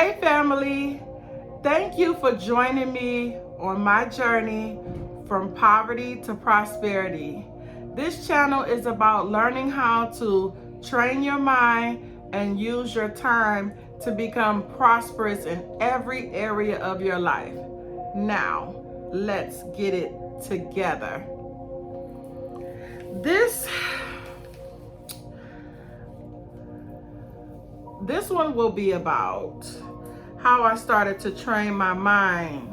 Hey family, thank you for joining me on my journey from poverty to prosperity. This channel is about learning how to train your mind and use your time to become prosperous in every area of your life. Now, let's get it together. This one will be about how I started to train my mind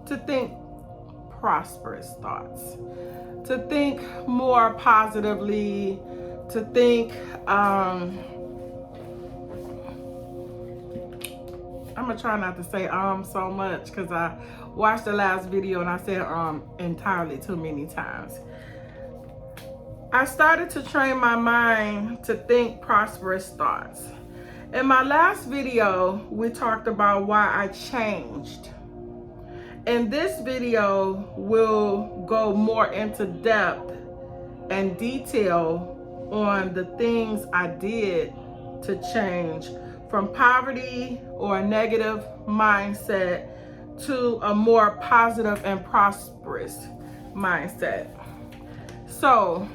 to think prosperous thoughts, to think more positively, to think, I'm gonna try not to say so much because I watched the last video and I said entirely too many times. I started to train my mind to think prosperous thoughts. In my last video, we talked about why I changed. In this video, we'll go more into depth and detail on the things I did to change from poverty or a negative mindset to a more positive and prosperous mindset. So,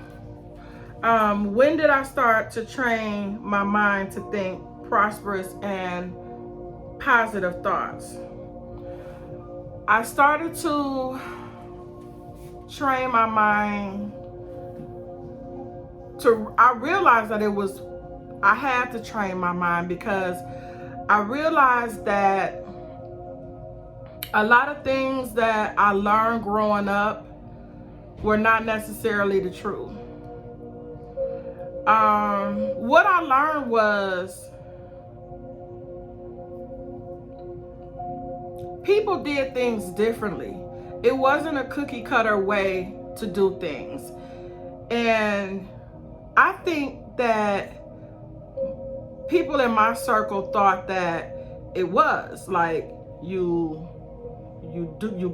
when did I start to train my mind to think prosperous and positive thoughts? I started to train my mind I realized that I had to train my mind because I realized that a lot of things that I learned growing up were not necessarily the truth. What I learned was people did things differently. It wasn't a cookie cutter way to do things. And I think that people in my circle thought that it was like you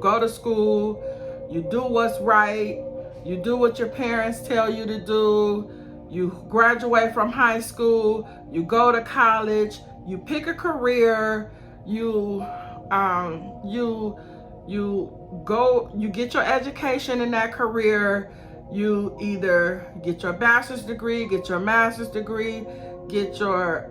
go to school, you do what's right, you do what your parents tell you to do, you graduate from high school, you go to college, you pick a career, you get your education in that career. You either get your bachelor's degree, get your master's degree, get your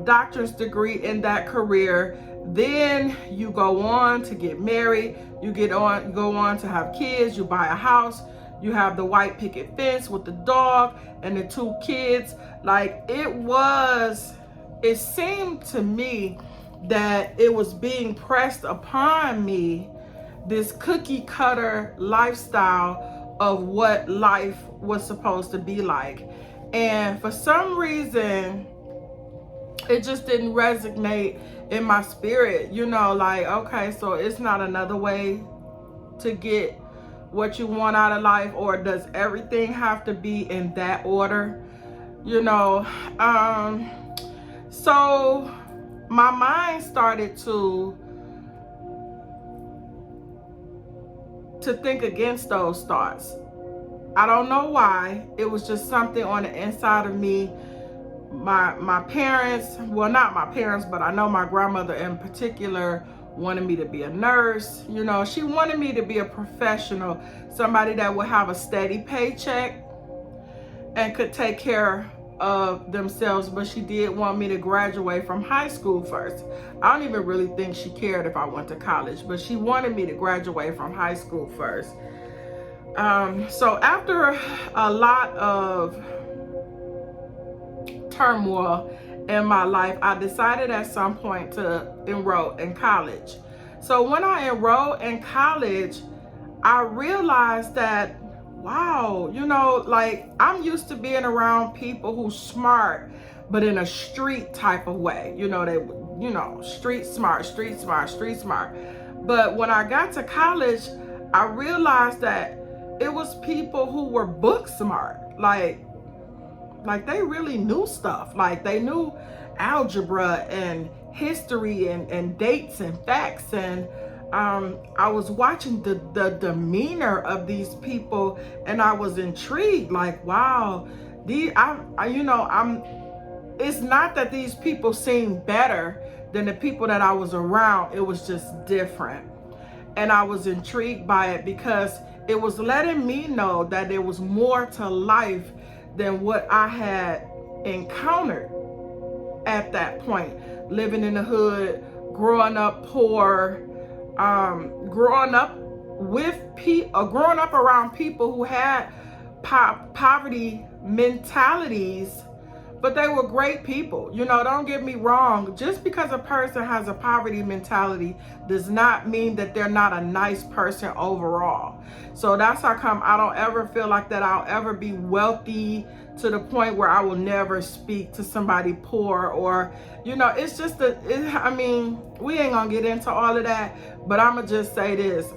doctor's degree in that career. Then you go on to get married. You go on to have kids. You buy a house. You have the white picket fence with the dog and the 2 kids. Like it seemed to me that it was being pressed upon me, this cookie cutter lifestyle of what life was supposed to be like. And for some reason, it just didn't resonate in my spirit. Like, okay, so it's not another way to get what you want out of life, or does everything have to be in that order? So my mind started to think against those thoughts. I don't know why. It was just something on the inside of me. My parents, well, not my parents, but I know my grandmother in particular wanted me to be a nurse. She wanted me to be a professional, somebody that would have a steady paycheck and could take care of themselves, but she did want me to graduate from high school first. I don't even really think she cared if I went to college, but she wanted me to graduate from high school first. So after a lot of turmoil in my life, I decided at some point to enroll in college. So when I enrolled in college, I realized that, wow, like I'm used to being around people who's smart, but in a street type of way. Street smart. But when I got to college, I realized that it was people who were book smart. Like they really knew stuff. Like they knew algebra and history and dates and facts. And I was watching the demeanor of these people, and I was intrigued. Like, wow, I'm it's not that these people seem better than the people that I was around. It was just different. And I was intrigued by it because it was letting me know that there was more to life than what I had encountered at that point. Living in the hood, growing up poor, growing up growing up around people who had poverty mentalities, but they were great people. You know, don't get me wrong. Just because a person has a poverty mentality does not mean that they're not a nice person overall. So that's how come I don't ever feel like that I'll ever be wealthy to the point where I will never speak to somebody poor, or, you know, it's just I mean, we ain't gonna get into all of that, but I'm gonna just say this.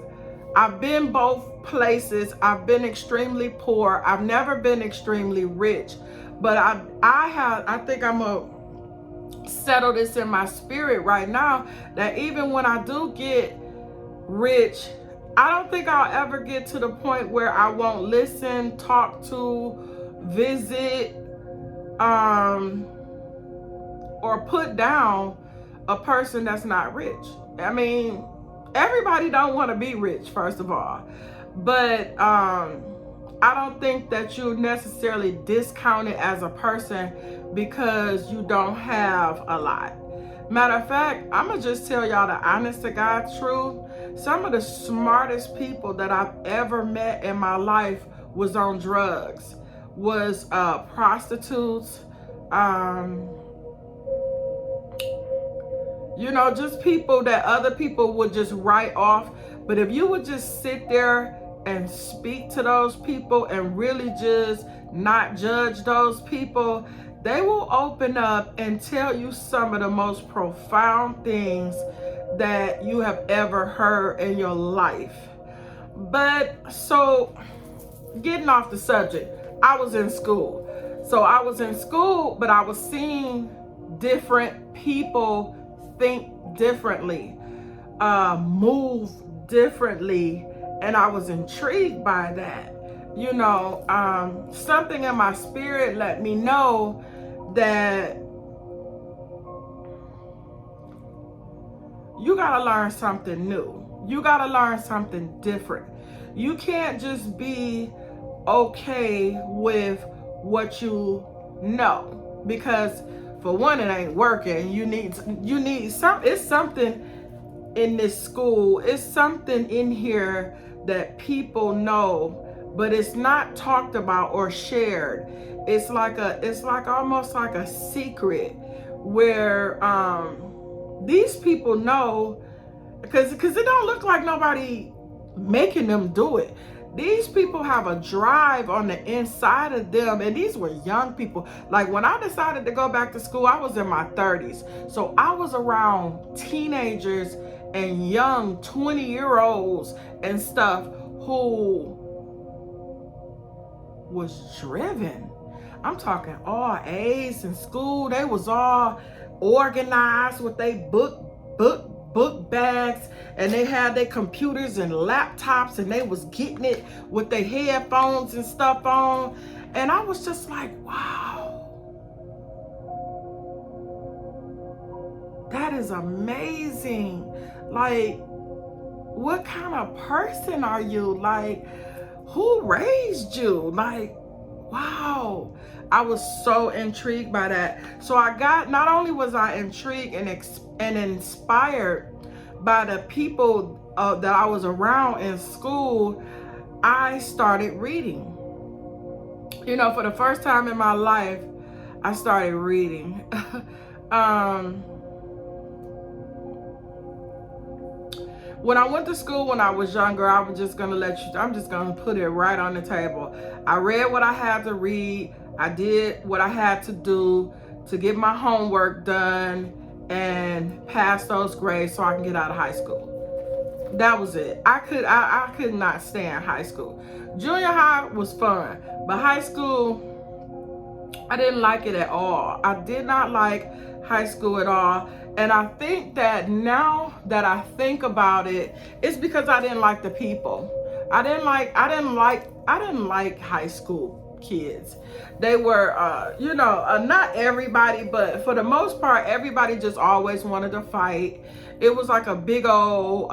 I've been both places. I've been extremely poor. I've never been extremely rich. But I think I'm gonna settle this in my spirit right now, that even when I do get rich, I don't think I'll ever get to the point where I won't listen, talk to, visit, or put down a person that's not rich. I mean, everybody don't want to be rich, first of all, but I don't think that you necessarily discount it as a person because you don't have a lot. Matter of fact, I'm gonna just tell y'all the honest to God truth. Some of the smartest people that I've ever met in my life was on drugs, was prostitutes, you know, just people that other people would just write off. But if you would just sit there and speak to those people and really just not judge those people, they will open up and tell you some of the most profound things that you have ever heard in your life. But so, getting off the subject, I was in school. So I was in school, but I was seeing different people think differently, move differently, and I was intrigued by that. You know, something in my spirit let me know that you gotta learn something new. You gotta learn something different. You can't just be okay with what you know, because for one, it ain't working. You need it's something in this school. It's something in here that people know, but it's not talked about or shared. It's like almost like a secret where these people know, because it don't look like nobody making them do it. These people have a drive on the inside of them, and these were young people. Like when I decided to go back to school, I was in my 30s. So I was around teenagers and young 20-year-olds and stuff who was driven. I'm talking all A's in school. They was all organized with their book bags, and they had their computers and laptops, and they was getting it with their headphones and stuff on. And I was just like, wow, that is amazing. Like, what kind of person are you? Like, who raised you? Like, wow. I was so intrigued by that. So not only was I intrigued and inspired by the people that I was around in school, I started reading. You know, for the first time in my life, I started reading. When I went to school when I was younger, I'm just gonna put it right on the table. I read what I had to read. I did what I had to do to get my homework done and pass those grades so I can get out of high school. That was it. I could not stand high school. Junior high was fun, but high school, I didn't like it at all. I did not like high school at all. And I think that now that I think about it, it's because I didn't like the people. I didn't like high school kids. They were, you know, not everybody, but for the most part, everybody just always wanted to fight. It was like a big old,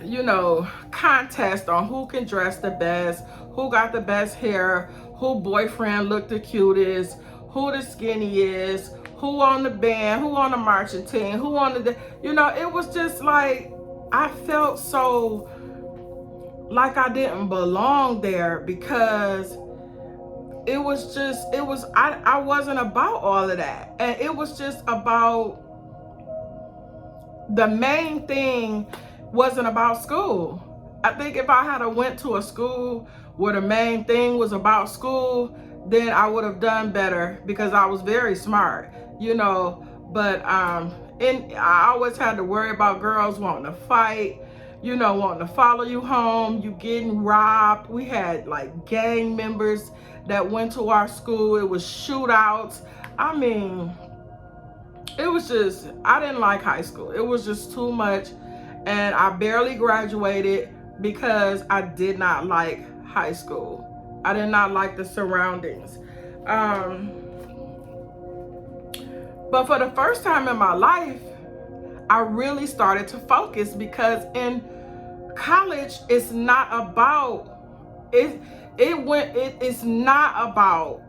you know, contest on who can dress the best, who got the best hair, who boyfriend looked the cutest, who the skinniest, who on the band, who on the marching team, who on the, you know, it was just like, I felt so like I didn't belong there, because it was just, it was, I wasn't about all of that. And it was just about, the main thing wasn't about school. I think if I had went to a school where the main thing was about school, then I would have done better, because I was very smart, you know. But and I always had to worry about girls wanting to fight, you know, wanting to follow you home, you getting robbed. We had like gang members that went to our school. It was shootouts. I mean, it was just, I didn't like high school. It was just too much. And I barely graduated because I did not like high school. I did not like the surroundings. But for the first time in my life, I really started to focus, because in college, it's not about, it's not about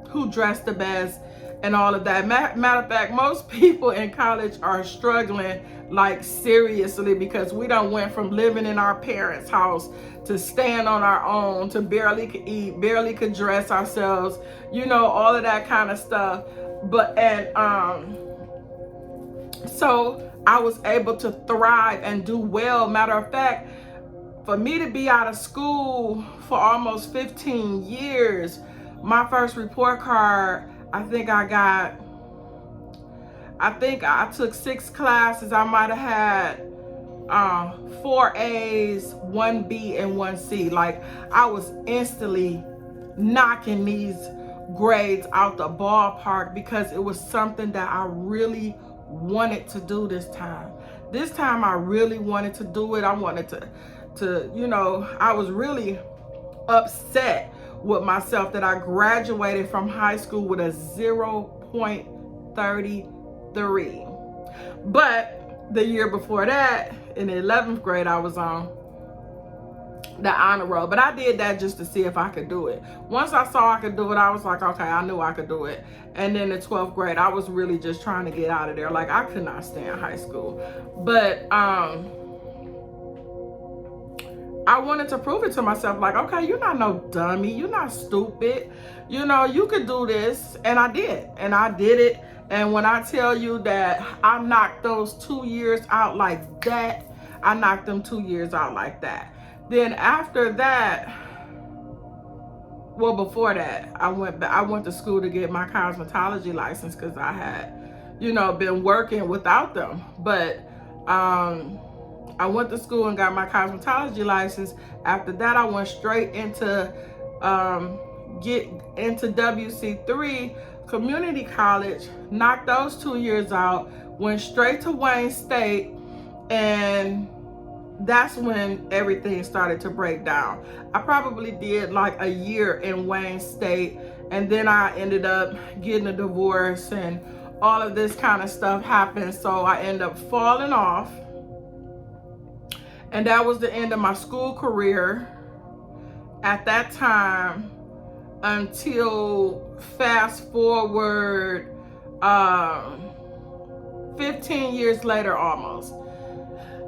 who dressed the best and all of that. Matter of fact, most people in college are struggling, like seriously, because we done went from living in our parents' house to staying on our own, to barely could eat, barely could dress ourselves, you know, all of that kind of stuff. But, and so I was able to thrive and do well. Matter of fact, for me to be out of school for almost 15 years, my first report card, I think I took 6 classes. I might have had 4 A's, 1 B, and 1 C. Like, I was instantly knocking these grades out the ballpark, because it was something that I really wanted to do this time. This time I really wanted to do it. I wanted to, you know, I was really upset with myself that I graduated from high school with a 0.33. But the year before that, in the 11th grade, I was on the honor roll. But I did that just to see if I could do it. Once I saw I could do it, I was like, okay, I knew I could do it. And then the 12th grade, I was really just trying to get out of there. Like, I could not stand high school. But I wanted to prove it to myself, like, okay, you're not no dummy, you're not stupid, you know, you could do this. And I did, and I did it. And when I tell you that I knocked those 2 years out like that, I knocked them 2 years out like that. Then after that, well, before that, I went to school to get my cosmetology license, because I had, you know, been working without them. But I went to school and got my cosmetology license. After that, I went straight into get into WC3 community college, knocked those 2 years out, went straight to Wayne State, and that's when everything started to break down. I probably did like a year in Wayne State, and then I ended up getting a divorce, and all of this kind of stuff happened. So I ended up falling off. And that was the end of my school career at that time, until fast forward 15 years later almost.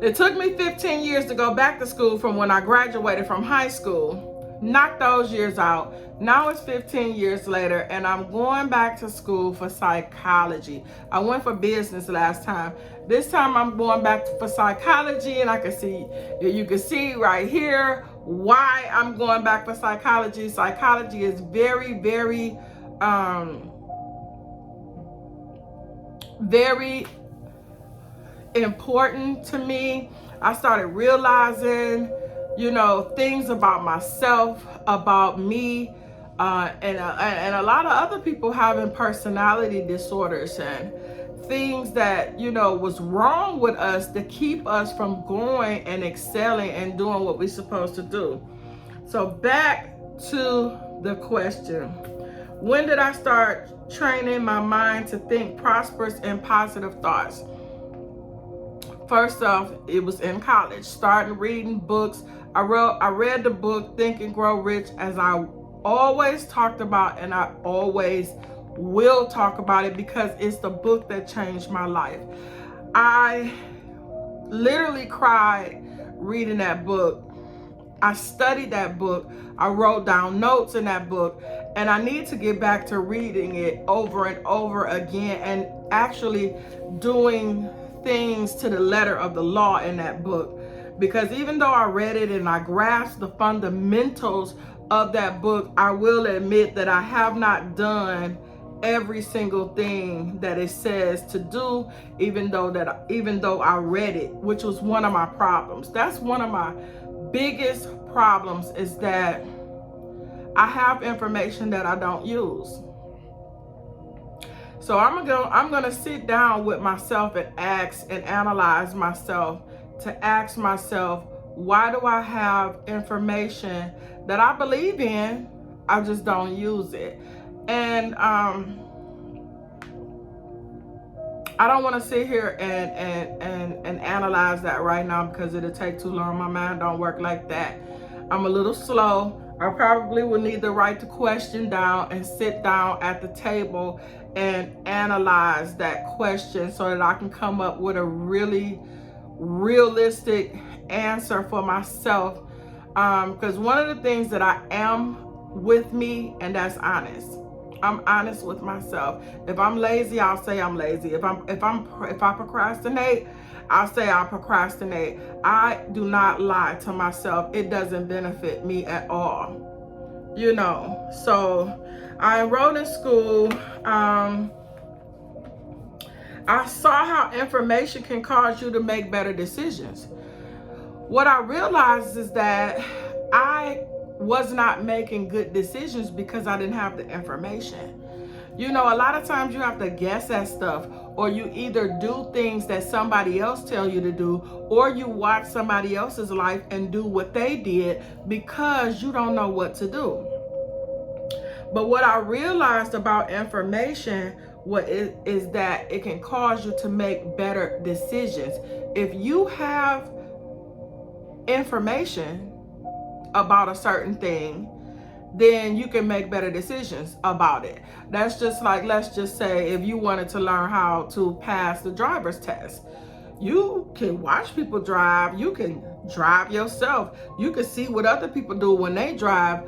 It took me 15 years to go back to school from when I graduated from high school, knocked those years out. Now it's 15 years later, and I'm going back to school for psychology. I went for business last time. This time I'm going back for psychology, and you can see right here why I'm going back for psychology. Psychology is very, very, very important to me. I started realizing, you know, things about myself, about me, and a lot of other people having personality disorders and things that, you know, was wrong with us to keep us from going and excelling and doing what we're supposed to do. So back to the question. When did I start training my mind to think prosperous and positive thoughts? First off, it was in college, starting reading books. I read the book Think and Grow Rich, as I always talked about, and I always will talk about it because it's the book that changed my life. I literally cried reading that book. I studied that book. I wrote down notes in that book, and I need to get back to reading it over and over again and actually doing things to the letter of the law in that book. Because even though I read it and I grasped the fundamentals of that book, I will admit that I have not done every single thing that it says to do, even though I read it, which was one of my problems. That's one of my biggest problems, is that I have information that I don't use. So I'm gonna sit down with myself and ask and analyze myself, to ask myself, why do I have information that I believe in, I just don't use it? And I don't want to sit here and analyze that right now, because it'll take too long. My mind don't work like that. I'm a little slow. I probably will need to write the question down and sit down at the table and analyze that question so that I can come up with a really realistic answer for myself. Because one of the things that I am with me, and that's honest. I'm honest with myself. If I'm lazy, I'll say I'm lazy. If I procrastinate, I'll say I'll procrastinate. I do not lie to myself. It doesn't benefit me at all. You know, so I enrolled in school. I saw how information can cause you to make better decisions. What I realized is that I was not making good decisions because I didn't have the information. You know, a lot of times you have to guess at stuff, or you either do things that somebody else tell you to do, or you watch somebody else's life and do what they did because you don't know what to do. But what I realized about information is that it can cause you to make better decisions. If you have information about a certain thing, then you can make better decisions about it. That's just like, let's just say if you wanted to learn how to pass the driver's test, you can watch people drive, you can drive yourself, you can see what other people do when they drive.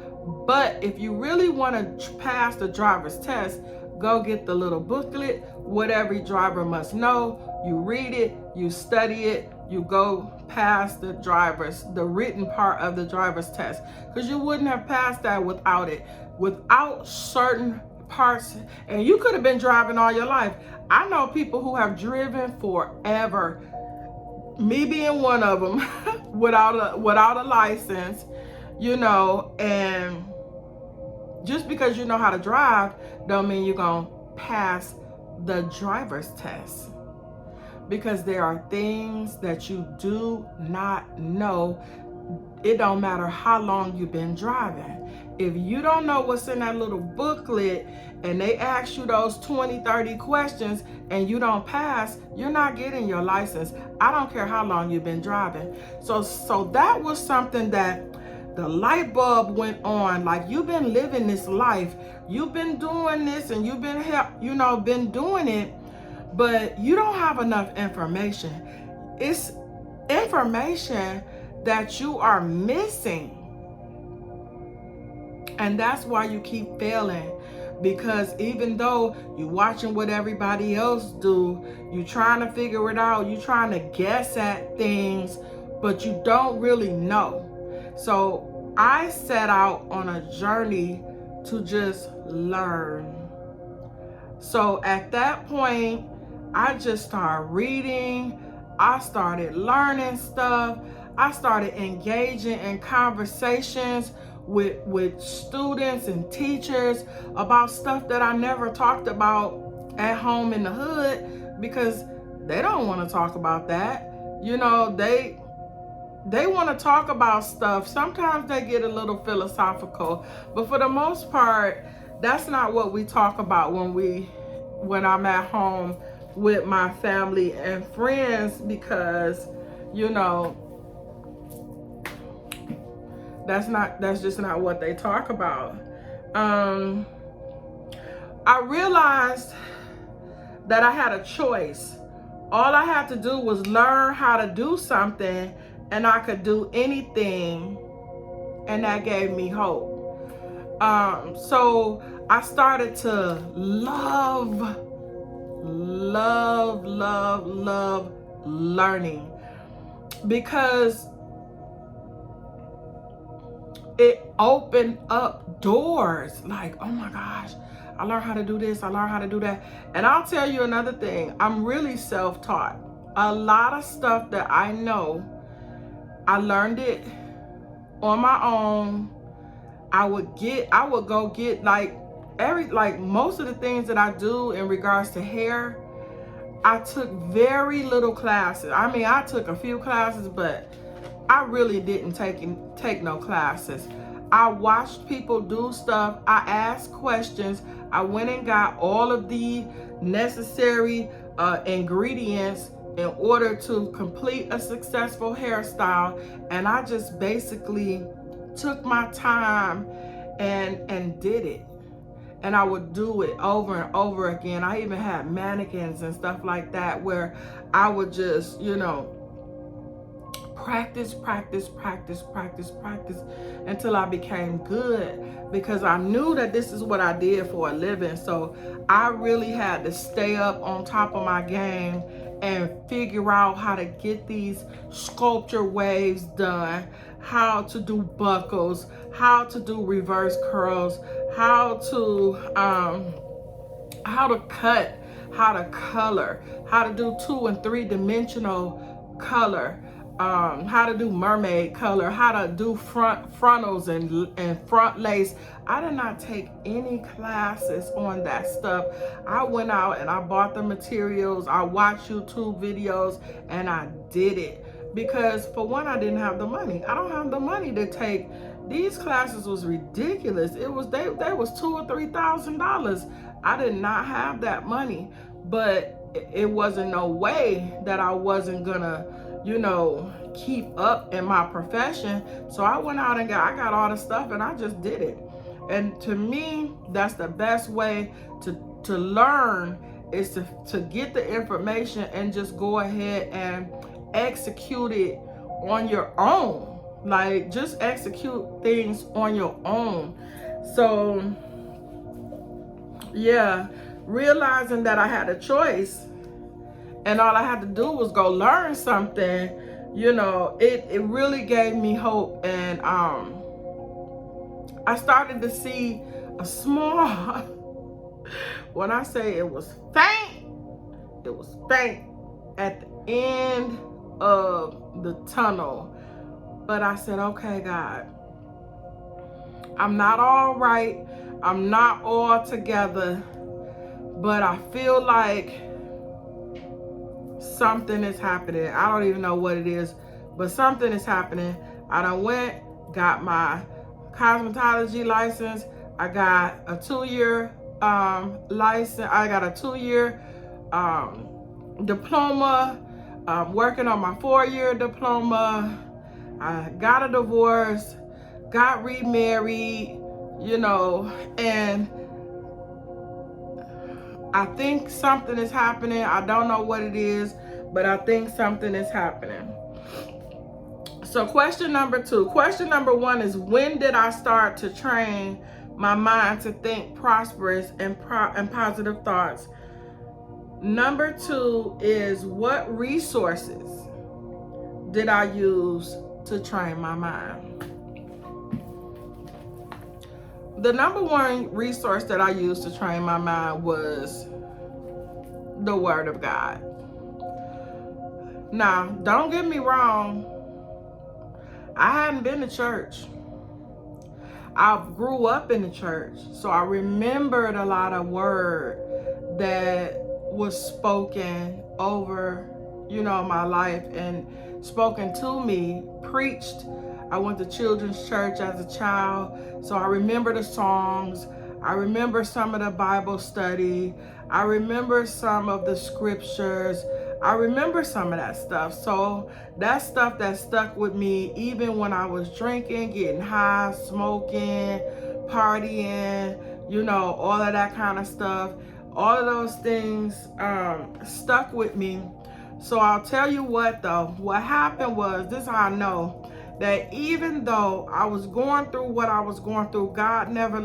But if you really want to pass the driver's test, go get the little booklet, what every driver must know. You read it, you study it, you go pass the written part of the driver's test, because you wouldn't have passed that without it, without certain parts. And you could have been driving all your life. I know people who have driven forever, me being one of them, without a license, you know. And just because you know how to drive don't mean you're gonna pass the driver's test, because there are things that you do not know. It don't matter how long you've been driving. If you don't know what's in that little booklet and they ask you those 20, 30 questions and you don't pass, you're not getting your license. I don't care how long you've been driving. So that was something that the light bulb went on. Like, you've been living this life, you've been doing this, and you've been doing it, but you don't have enough information. It's information that you are missing. And that's why you keep failing. Because even though you're watching what everybody else do, you're trying to figure it out, you're trying to guess at things, but you don't really know. So I set out on a journey to just learn. So at that point, I just started reading, I started learning stuff, I started engaging in conversations with students and teachers about stuff that I never talked about at home in the hood, because they don't want to talk about that. You know, they want to talk about stuff. Sometimes they get a little philosophical, but for the most part, that's not what we talk about when I'm at home with my family and friends, because, you know, that's just not what they talk about. I realized that I had a choice. All I had to do was learn how to do something, and I could do anything, and that gave me hope. So I started to love learning, because it opened up doors. Like, oh my gosh, I learned how to do this, I learned how to do that. And I'll tell you another thing, I'm really self-taught. A lot of stuff that I know, I learned it on my own. I would go get like most of the things that I do in regards to hair, I took very little classes. I mean, I took a few classes, but I really didn't take no classes. I watched people do stuff. I asked questions. I went and got all of the necessary ingredients in order to complete a successful hairstyle. And I just basically took my time and did it. And I would do it over and over again. I even had mannequins and stuff like that where I would just, you know, practice until I became good, because I knew that this is what I did for a living. So I really had to stay up on top of my game and figure out how to get these sculpture waves done, how to do buckles, how to do reverse curls, how to cut, how to color, how to do 2 and 3 dimensional color, how to do mermaid color, how to do frontals and front lace. I did not take any classes on that stuff. I went out and I bought the materials, I watched YouTube videos, and I did it. Because for one, I didn't have the money. I don't have the money to take these classes. Was ridiculous. It was they was $2,000 or $3,000. I did not have that money, but it wasn't no way that I wasn't gonna, you know, keep up in my profession. So I went out and I got all the stuff and I just did it. And to me, that's the best way to learn, is to get the information and just go ahead and execute it on your own. Like, just execute things on your own. So yeah, realizing that I had a choice and all I had to do was go learn something, you know, it really gave me hope. And I started to see a small, when I say it was faint at the end of the tunnel. But I said, okay, God, I'm not all right, I'm not all together, but I feel like something is happening. I don't even know what it is, but something is happening. I done went, got my cosmetology license. I got a 2-year license. I got a 2-year diploma. I'm working on my 4-year diploma. I got a divorce, got remarried, you know, and I think something is happening. I don't know what it is, but I think something is happening. So question number 2. Question number 1 is, when did I start to train my mind to think prosperous and positive thoughts? Number 2 is, what resources did I use to train my mind? The number 1 resource that I used to train my mind was the Word of God. Now, don't get me wrong, I hadn't been to church. I grew up in the church, so I remembered a lot of word that was spoken over, my life and spoken to me, preached. I went to children's church as a child, so I remember the songs. I remember some of the Bible study. I remember some of the scriptures. I remember some of that stuff. So that's stuff that stuck with me even when I was drinking, getting high, smoking, partying, all of that kind of stuff. All of those things stuck with me. So I'll tell you what though, what happened was, this is how I know that even though I was going through what I was going through, God never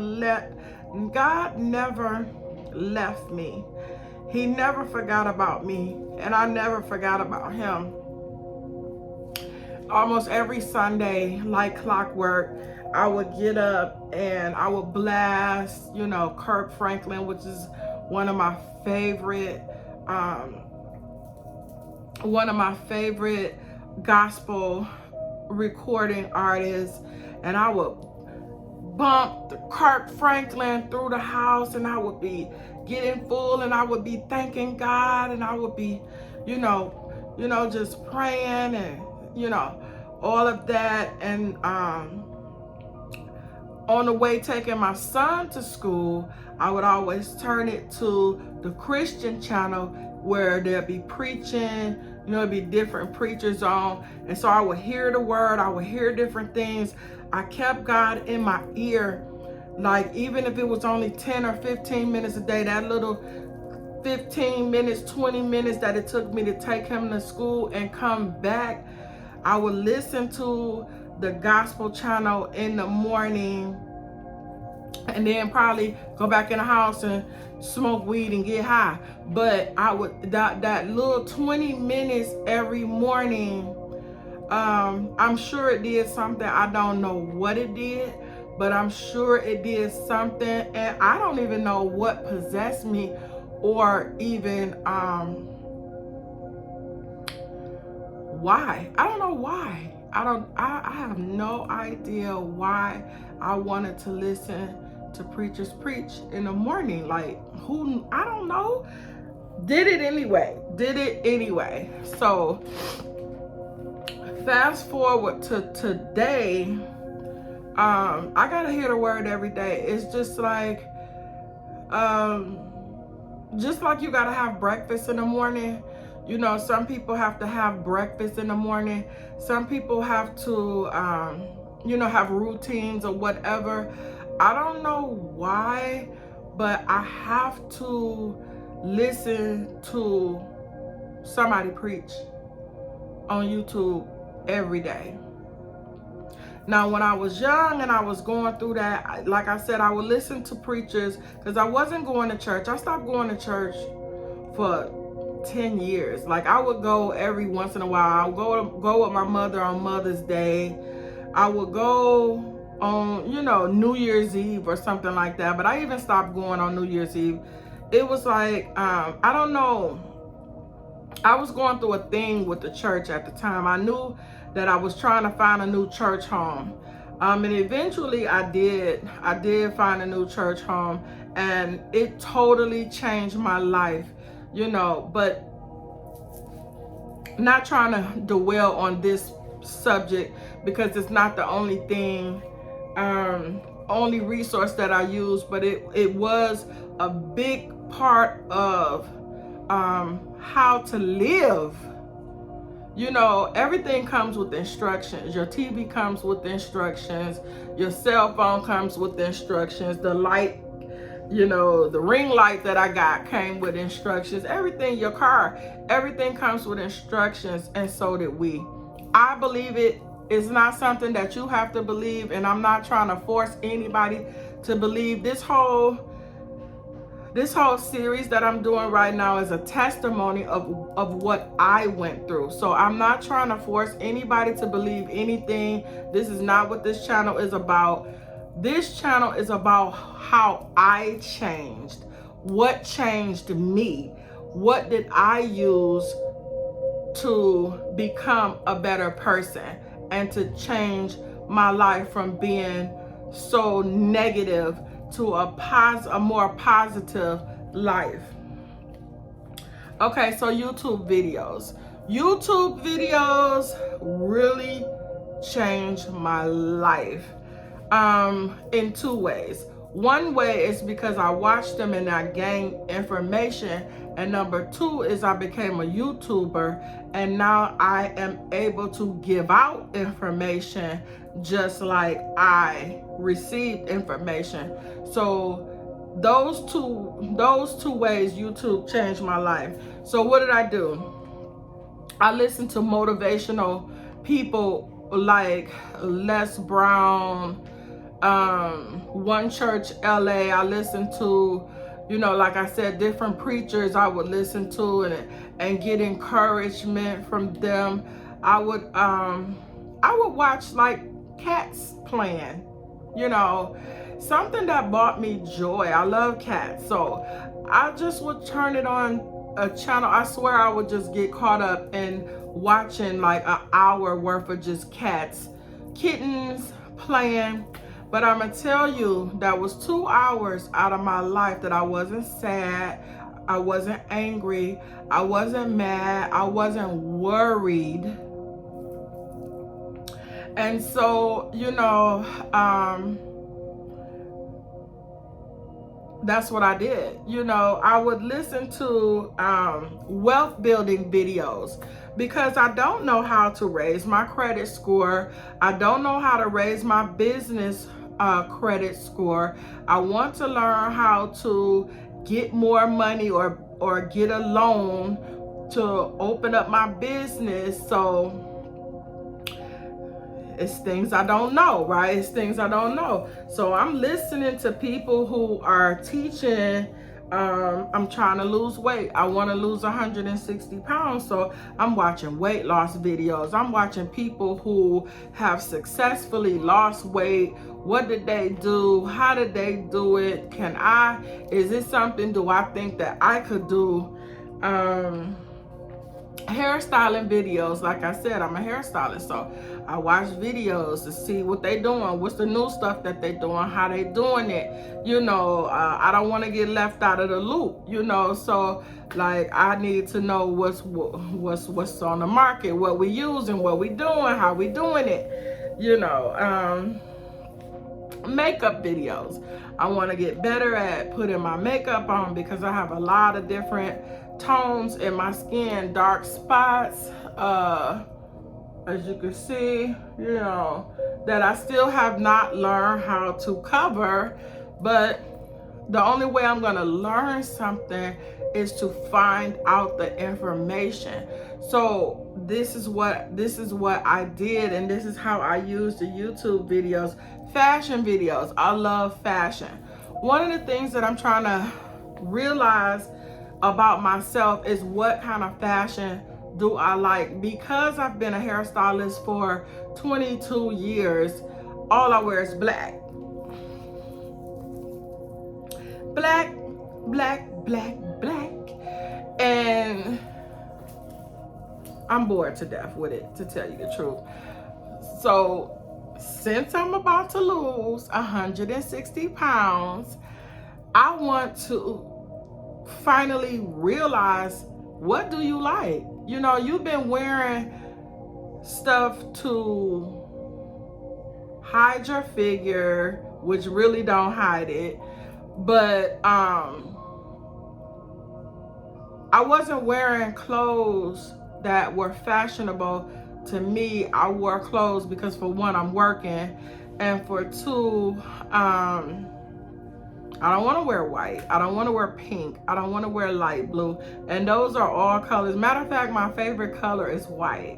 left me. He never forgot about me, and I never forgot about him. Almost every Sunday, like clockwork, I would get up and I would blast, Kirk Franklin, which is one of my favorite gospel recording artists, and I would bump the Kirk Franklin through the house, and I would be getting full, and I would be thanking God, and I would be, just praying, and all of that. And on the way taking my son to school, I would always turn it to the Christian channel where there'd be preaching, it'd be different preachers on. And so I would hear the word, I would hear different things. I kept God in my ear, like even if it was only 10 or 15 minutes a day, that little 15 minutes, 20 minutes that it took me to take him to school and come back, I would listen to the gospel channel in the morning, and then probably go back in the house and smoke weed and get high. But I would, that little 20 minutes every morning, I'm sure it did something. I don't know what it did, but I'm sure it did something. And I don't even know what possessed me, or even why. I don't know why. I have no idea why I wanted to listen to preachers preach in the morning. Like, who? I don't know. Did it anyway. So fast forward to today. I gotta hear the word every day. It's just like you gotta have breakfast in the morning. Some people have to have breakfast in the morning. Some people have to, have routines or whatever. I don't know why, but I have to listen to somebody preach on YouTube every day. Now, when I was young and I was going through that, like I said, I would listen to preachers because I wasn't going to church. I stopped going to church for 10 years. Like, I would go every once in a while. I would go with my mother on Mother's Day. I would go on, New Year's Eve or something like that. But I even stopped going on New Year's Eve. It was like, I don't know. I was going through a thing with the church at the time. I knew that I was trying to find a new church home. And eventually I did find a new church home, and it totally changed my life, but not trying to dwell on this subject because it's not the only thing, only resource that I use, but it was a big part of how to live. Everything comes with instructions. Your TV comes with instructions. Your cell phone comes with instructions. The light, the ring light that I got came with instructions. Everything, your car, everything comes with instructions, and so did we. I believe it is not something that you have to believe, and I'm not trying to force anybody to believe. This whole series that I'm doing right now is a testimony of what I went through. So I'm not trying to force anybody to believe anything. This is not what this channel is about. This channel is about how I changed. What changed me? What did I use to become a better person and to change my life from being so negative to a more positive life? Okay, so YouTube videos. YouTube videos really changed my life in two ways. One way is because I watched them and I gained information, and number two is I became a YouTuber, and now I am able to give out information just like I received information. So those two ways YouTube changed my life. So what did I do? I listened to motivational people like Les Brown, One Church LA. I listened to, like I said, different preachers I would listen to and get encouragement from them. I would watch like cats playing, something that brought me joy. I love cats, so I just would turn it on a channel. I swear I would just get caught up in watching like an hour worth of just kittens playing. But I'm gonna tell you, that was 2 hours out of my life that I wasn't sad, I wasn't angry, I wasn't mad, I wasn't worried. And so, that's what I did. I would listen to wealth building videos because I don't know how to raise my credit score. I don't know how to raise my business credit score. I want to learn how to get more money or get a loan to open up my business. So it's things I don't know, right? It's things I don't know. So I'm listening to people who are teaching. I'm trying to lose weight. I want to lose 160 pounds. So I'm watching weight loss videos. I'm watching people who have successfully lost weight. What did they do? How did they do it? Is it something, do I think that I could do? Hairstyling videos. Like I said, I'm a hairstylist, so I watch videos to see what they doing, what's the new stuff that they doing, how they doing it. I don't want to get left out of the loop, so like I need to know what's on the market, what we using, what we doing, how we doing it. Makeup videos. I want to get better at putting my makeup on because I have a lot of different tones in my skin, dark spots, as you can see, that I still have not learned how to cover. But the only way I'm going to learn something is to find out the information. So this is what I did, and this is how I use the YouTube videos. Fashion videos. I love fashion. One of the things that I'm trying to realize about myself is what kind of fashion do I like. Because I've been a hairstylist for 22 years, all I wear is black. Black, black, black, black. And I'm bored to death with it, to tell you the truth. So since I'm about to lose 160 pounds, I want to finally realize, what do you like? You've been wearing stuff to hide your figure, which really don't hide it. But I wasn't wearing clothes that were fashionable to me. I wore clothes because, for one, I'm working, and for two, I don't want to wear white. I don't want to wear pink. I don't want to wear light blue. And those are all colors. Matter of fact, my favorite color is white.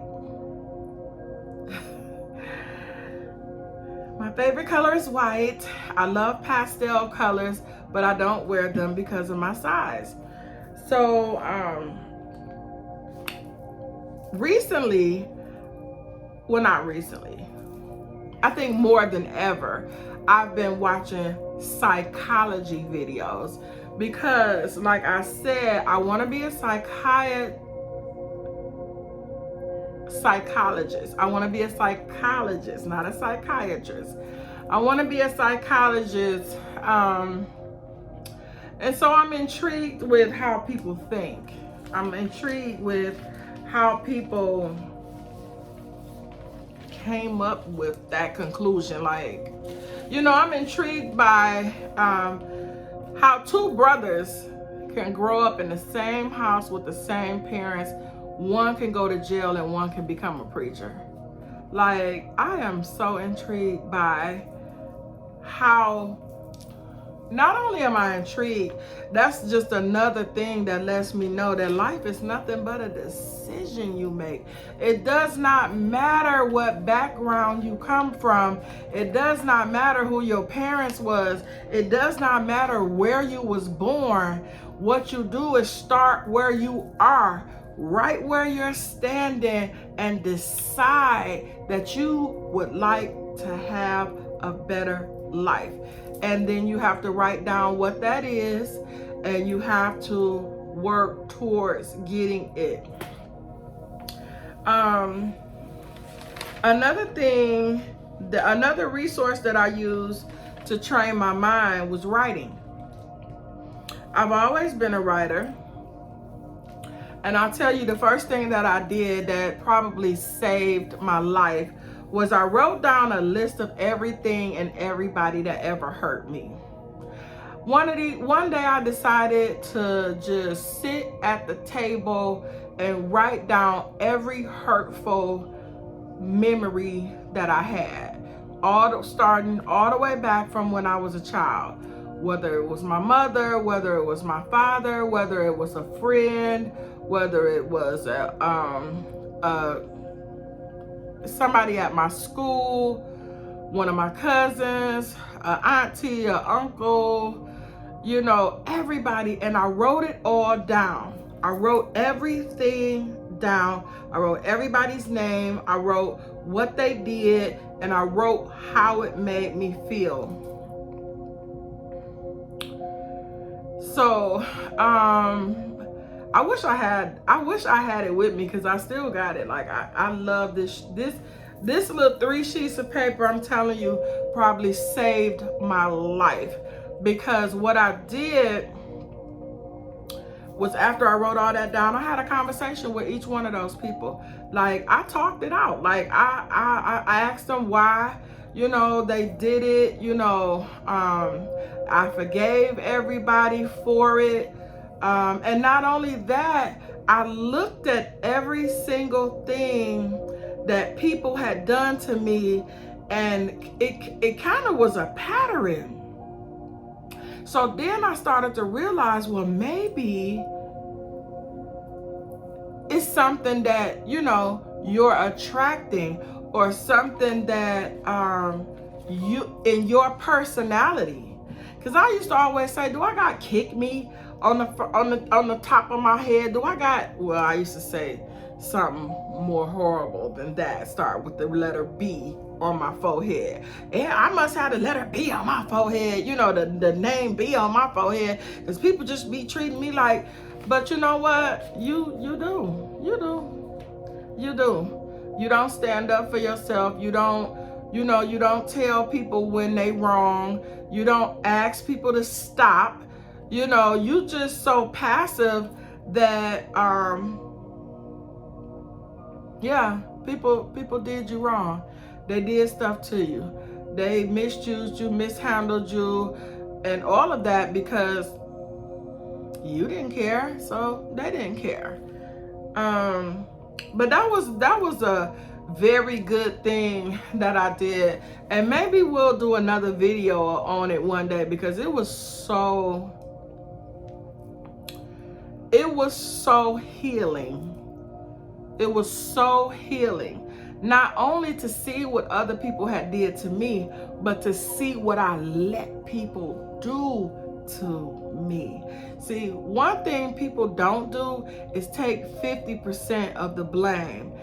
My favorite color is white. I love pastel colors, but I don't wear them because of my size. So I think more than ever, I've been watching psychology videos because, like I said, I want to be a psychologist. I want to be a psychologist, not a psychiatrist. I want to be a psychologist. And so I'm intrigued with how people think. I'm intrigued with how people came up with that conclusion. Like, you know, I'm intrigued by how two brothers can grow up in the same house with the same parents. One can go to jail and one can become a preacher. Like, I am so intrigued by how, not only am I intrigued, that's just another thing that lets me know that life is nothing but a decision you make. It does not matter what background you come from. It does not matter who your parents was. It does not matter where you was born. What you do is start where you are, right where you're standing, and decide that you would like to have a better life. And then you have to write down what that is, and you have to work towards getting it. Another thing, another resource that I used to train my mind was writing. I've always been a writer. And I'll tell you, the first thing that I did that probably saved my life was I wrote down a list of everything and everybody that ever hurt me. One day I decided to just sit at the table and write down every hurtful memory that I had, starting all the way back from when I was a child. Whether it was my mother, whether it was my father, whether it was a friend, whether it was somebody at my school, one of my cousins, an auntie, an uncle, you know, everybody. And I wrote it all down. I wrote everything down. I wrote everybody's name. I wrote what they did, and I wrote how it made me feel. So, I wish I had it with me, because I still got it. Like, I love this little 3 sheets of paper, I'm telling you, probably saved my life. Because what I did was, after I wrote all that down, I had a conversation with each one of those people. Like, I talked it out. Like, I asked them why, you know, they did it. You know, I forgave everybody for it. And not only that, I looked at every single thing that people had done to me, and it kind of was a pattern. So then I started to realize, well, maybe it's something that, you know, you're attracting, or something that you, in your personality. Because I used to always say, do I got kick me on the top of my head? Do I got, well, I used to say something more horrible than that. Start with the letter B on my forehead. Yeah, I must have the letter B on my forehead, you know, the name B on my forehead, because people just be treating me like, but you know what? You don't stand up for yourself. You don't tell people when they wrong. You don't ask people to stop. You know, you just so passive that yeah, people did you wrong. They did stuff to you. They misused you, mishandled you, and all of that because you didn't care, so they didn't care. But that was a very good thing that I did, and maybe we'll do another video on it one day, because it was so healing. It was so healing. Not only to see what other people had did to me, but to see what I let people do to me. See, one thing people don't do is take 50% of the blame.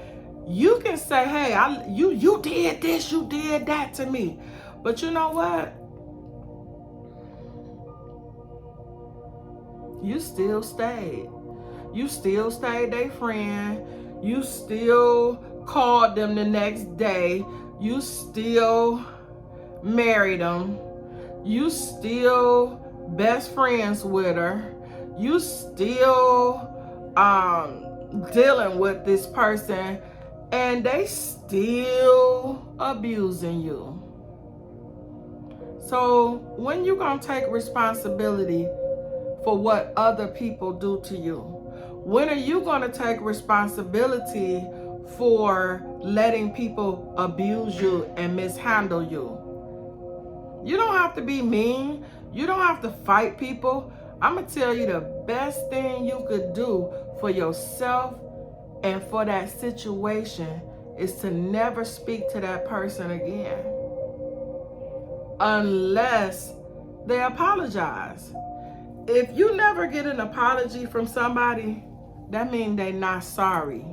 You can say, hey, you did this, you did that to me. But you know what? You still stayed. You still stayed their friend. You still called them the next day. You still married them. You still best friends with her. You still dealing with this person and they still abusing you. So when you gonna take responsibility for what other people do to you? When are you gonna take responsibility for letting people abuse you and mishandle you? You don't have to be mean. You don't have to fight people. I'm gonna tell you the best thing you could do for yourself and for that situation is to never speak to that person again unless they apologize. If you never get an apology from somebody, that means they're not sorry.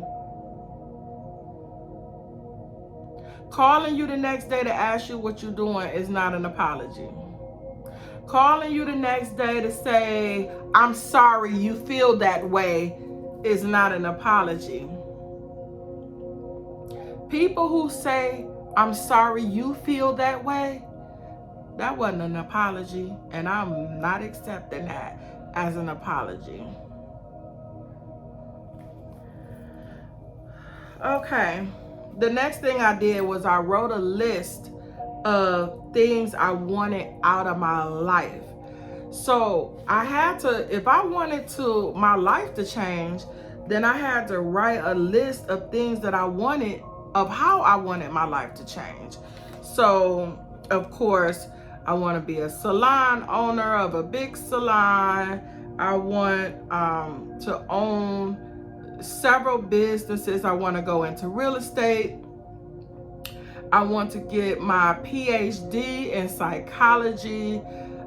Calling you the next day to ask you what you're doing is not an apology. Calling you the next day to say, I'm sorry you feel that way, is not an apology. People who say, I'm sorry you feel that way, that wasn't an apology, and I'm not accepting that as an apology. Okay, the next thing I did was I wrote a list of things I wanted out of my life. So I had to, if I wanted my life to change, then I had to write a list of things that I wanted, of how I wanted my life to change. So, of course, I want to be a salon owner of a big salon. I want to own several businesses. I want to go into real estate. I want to get my PhD in psychology.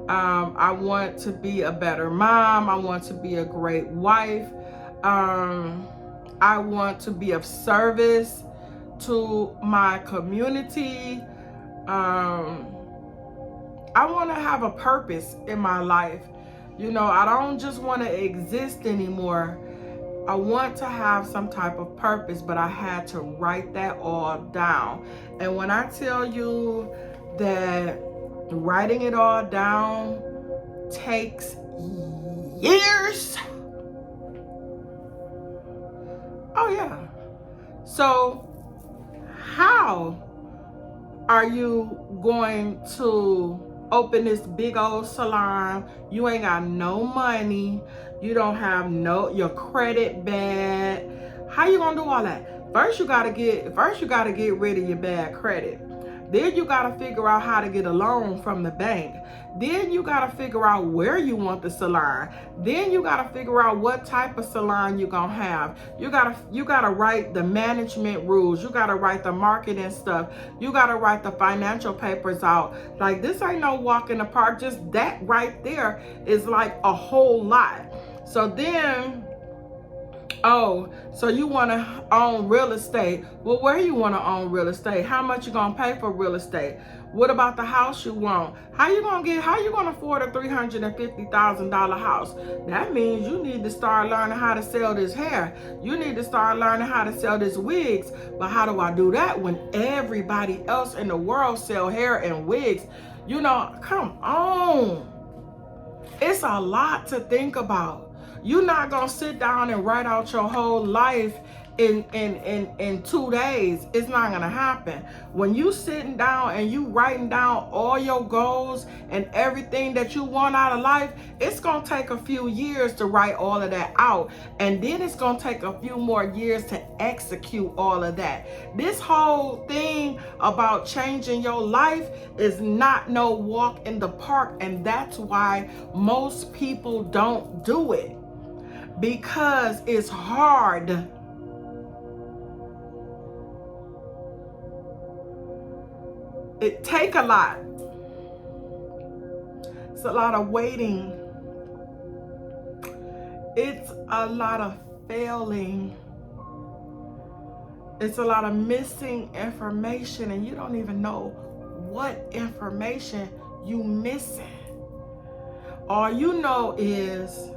I want to be a better mom. I want to be a great wife. I want to be of service to my community. I want to have a purpose in my life. You know, I don't just want to exist anymore. I want to have some type of purpose, but I had to write that all down. And when I tell you that writing it all down takes years. Oh yeah. So how are you going to open this big old salon? You ain't got no money. You don't have your credit bad. How you gonna do all that? First you gotta get rid of your bad credit. Then you gotta figure out how to get a loan from the bank. Then you gotta figure out where you want the salon. Then you gotta figure out what type of salon you're gonna have. You gotta write the management rules. You gotta write the marketing stuff. You gotta write the financial papers out. Like, this ain't no walk in the park. Just that right there is like a whole lot. So then, so you want to own real estate. Well, where you want to own real estate? How much you going to pay for real estate? What about the house you want? How you going to afford a $350,000 house? That means you need to start learning how to sell this hair. You need to start learning how to sell this wigs. But how do I do that when everybody else in the world sell hair and wigs? You know, come on. It's a lot to think about. You're not going to sit down and write out your whole life in 2 days. It's not going to happen. When you sitting down and you writing down all your goals and everything that you want out of life, it's going to take a few years to write all of that out. And then it's going to take a few more years to execute all of that. This whole thing about changing your life is not no walk in the park. And that's why most people don't do it. Because it's hard. It take a lot. It's a lot of waiting. It's a lot of failing. It's a lot of missing information, and you don't even know what information you missing. All you know is,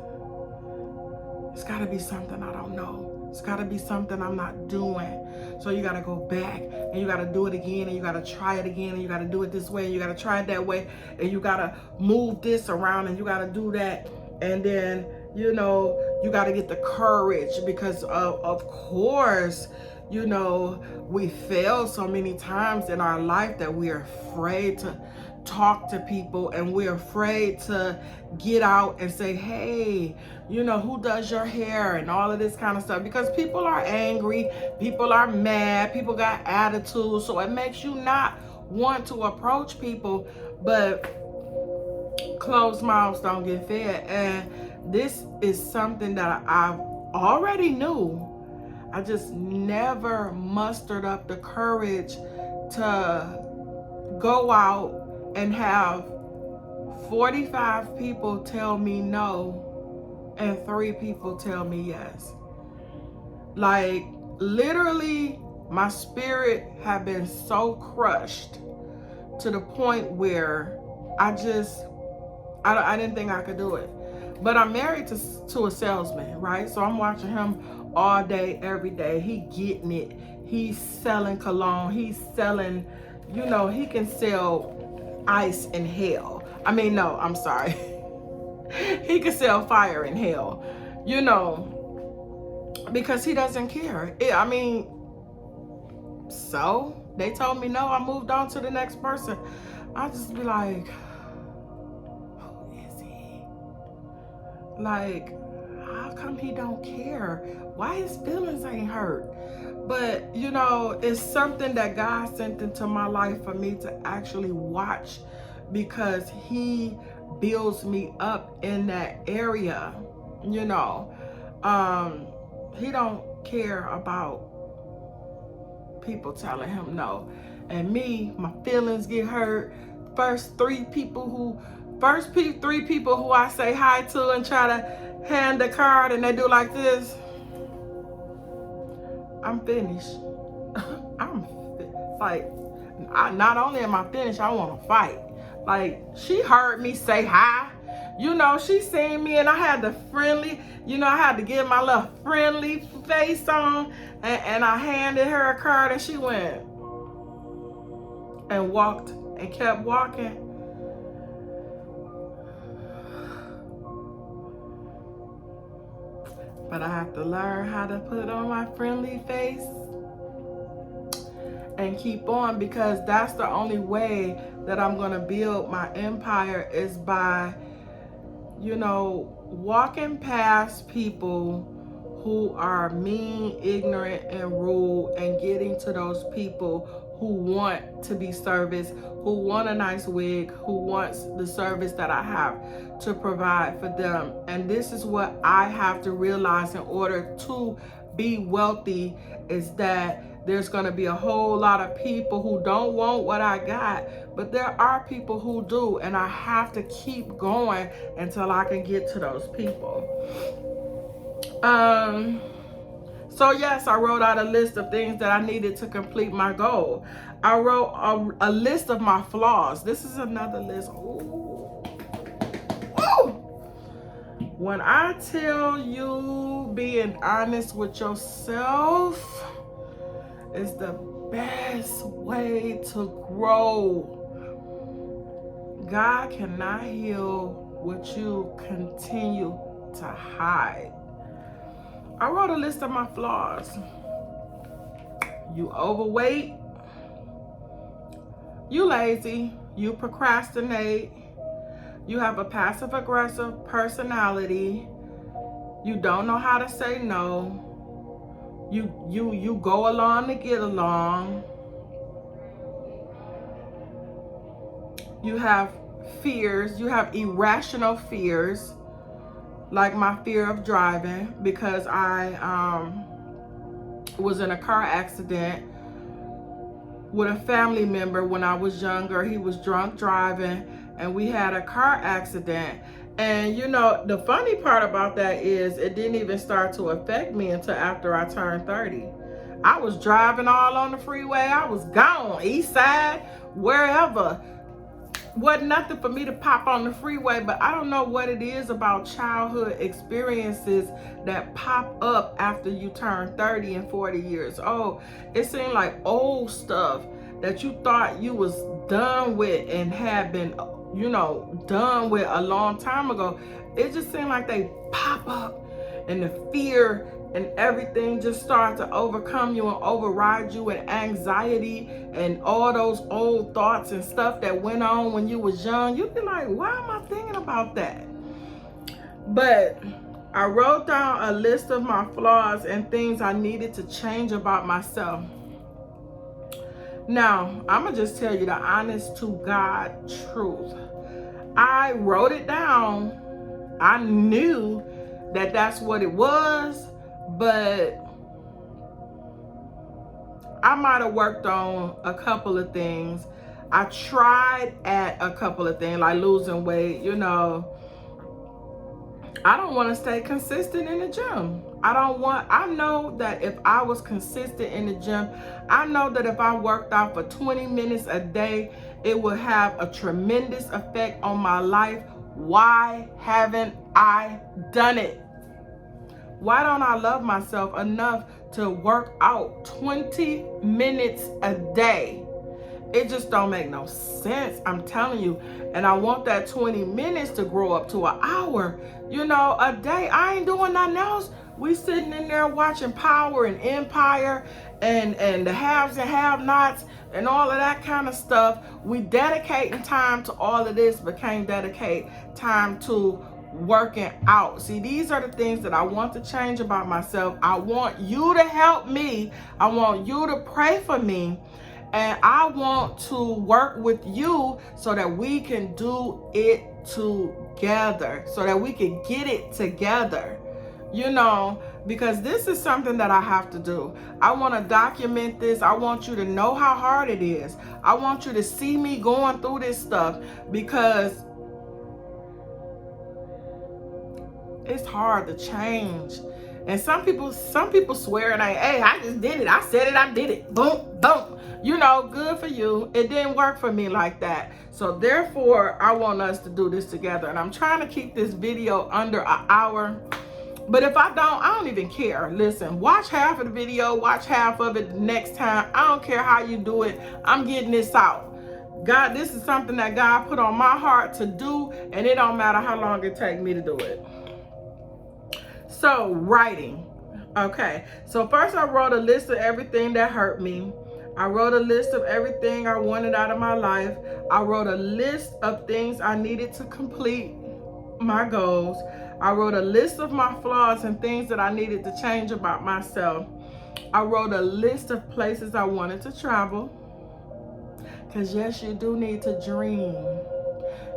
it's got to be something I don't know. It's got to be something I'm not doing. So you got to go back and you got to do it again, and you got to try it again, and you got to do it this way, and you got to try it that way, and you got to move this around, and you got to do that. And then You know, you got to get the courage because of course, you know, we fail so many times in our life that we're afraid to talk to people, and we're afraid to get out and say, hey, you know, who does your hair and all of this kind of stuff, because people are angry, people are mad, people got attitudes, so it makes you not want to approach people. But closed mouths don't get fed, and this is something that I already knew. I just never mustered up the courage to go out and have 45 people tell me no and 3 people tell me yes. Like, literally, my spirit had been so crushed to the point where I didn't think I could do it. But I'm married to a salesman, right? So I'm watching him all day, every day. He getting it. He's selling cologne. He's selling, you know, he can sell ice in hell. I mean, no, I'm sorry. He can sell fire in hell, you know, because he doesn't care. I mean, so they told me no, I moved on to the next person. I just be like, who is he? Like, how come he don't care? Why his feelings ain't hurt? But, you know, it's something that God sent into my life for me to actually watch, because he builds me up in that area, you know. He don't care about people telling him no. And me, my feelings get hurt. First three people who I say hi to and try to hand the card and they do like this, I'm finished. Like, not only am I finished, I want to fight. Like, she heard me say hi. You know, she seen me and I had the friendly, you know, I had to get my little friendly face on, and I handed her a card and she went and walked and kept walking. But I have to learn how to put on my friendly face and keep on, because that's the only way that I'm going to build my empire, is by, you know, walking past people who are mean, ignorant, and rude, and getting to those people who want to be serviced, who want a nice wig, who wants the service that I have to provide for them. And this is what I have to realize in order to be wealthy, is that there's going to be a whole lot of people who don't want what I got, but there are people who do, and I have to keep going until I can get to those people. So yes, I wrote out a list of things that I needed to complete my goal. I wrote a list of my flaws. This is another list. Ooh. Ooh. When I tell you being honest with yourself is the best way to grow. God cannot heal what you continue to hide. I wrote a list of my flaws. You overweight, you lazy, you procrastinate, you have a passive aggressive personality, you don't know how to say no, you go along to get along, you have fears, you have irrational fears, like my fear of driving, because I was in a car accident with a family member when I was younger. He was drunk driving and we had a car accident. And you know, the funny part about that is it didn't even start to affect me until after I turned 30. I was driving all on the freeway. I was gone, east side, wherever. Wasn't nothing for me to pop on the freeway, but I don't know what it is about childhood experiences that pop up after you turn 30 and 40 years old. It seemed like old stuff that you thought you was done with and had been, you know, done with a long time ago. it just seemed like they pop up, and the fear and everything just started to overcome you and override you, and anxiety and all those old thoughts and stuff that went on when you was young. You'd be like, why am I thinking about that? But I wrote down a list of my flaws and things I needed to change about myself. Now, I'm going to just tell you the honest to God truth. I wrote it down. I knew that that's what it was, but I might have worked on a couple of things. I tried at a couple of things, like losing weight, you know. I don't want to stay consistent in the gym. I know that if I was consistent in the gym, I know that if I worked out for 20 minutes a day, it would have a tremendous effect on my life. Why haven't I done it? Why don't I love myself enough to work out 20 minutes a day? It just don't make no sense, I'm telling you. And I want that 20 minutes to grow up to an hour, you know, a day. I ain't doing nothing else. We sitting in there watching Power and Empire and the haves and have-nots and all of that kind of stuff. We dedicating time to all of this, but can't dedicate time to working out. See, these are the things that I want to change about myself. I want you to help me. I want you to pray for me. And I want to work with you so that we can do it together, so that we can get it together, you know, because this is something that I have to do. I want to document this. I want you to know how hard it is. I want you to see me going through this stuff, because it's hard to change. And some people swear and hey, I just did it. I said it, I did it. Boom, boom. You know, good for you. It didn't work for me like that. So therefore, I want us to do this together. And I'm trying to keep this video under an hour. But if I don't even care. Listen, watch half of the video, watch half of it the next time. I don't care how you do it. I'm getting this out. God, this is something that God put on my heart to do, and it don't matter how long it takes me to do it. So, writing. Okay, so first I wrote a list of everything that hurt me. I wrote a list of everything I wanted out of my life. I wrote a list of things I needed to complete my goals. I wrote a list of my flaws and things that I needed to change about myself. I wrote a list of places I wanted to travel. Because yes, you do need to dream.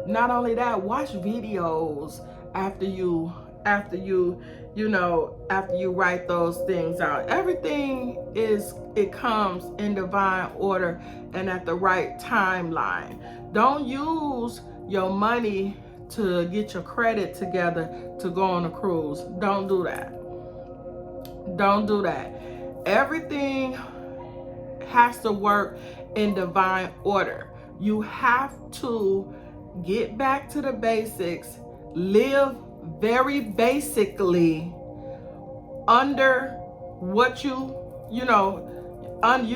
Not only that, watch videos after you write those things out. Everything it comes in divine order and at the right timeline. Don't use your money to get your credit together to go on a cruise. Don't do that. Don't do that. Everything has to work in divine order. You have to get back to the basics, live very basically under what you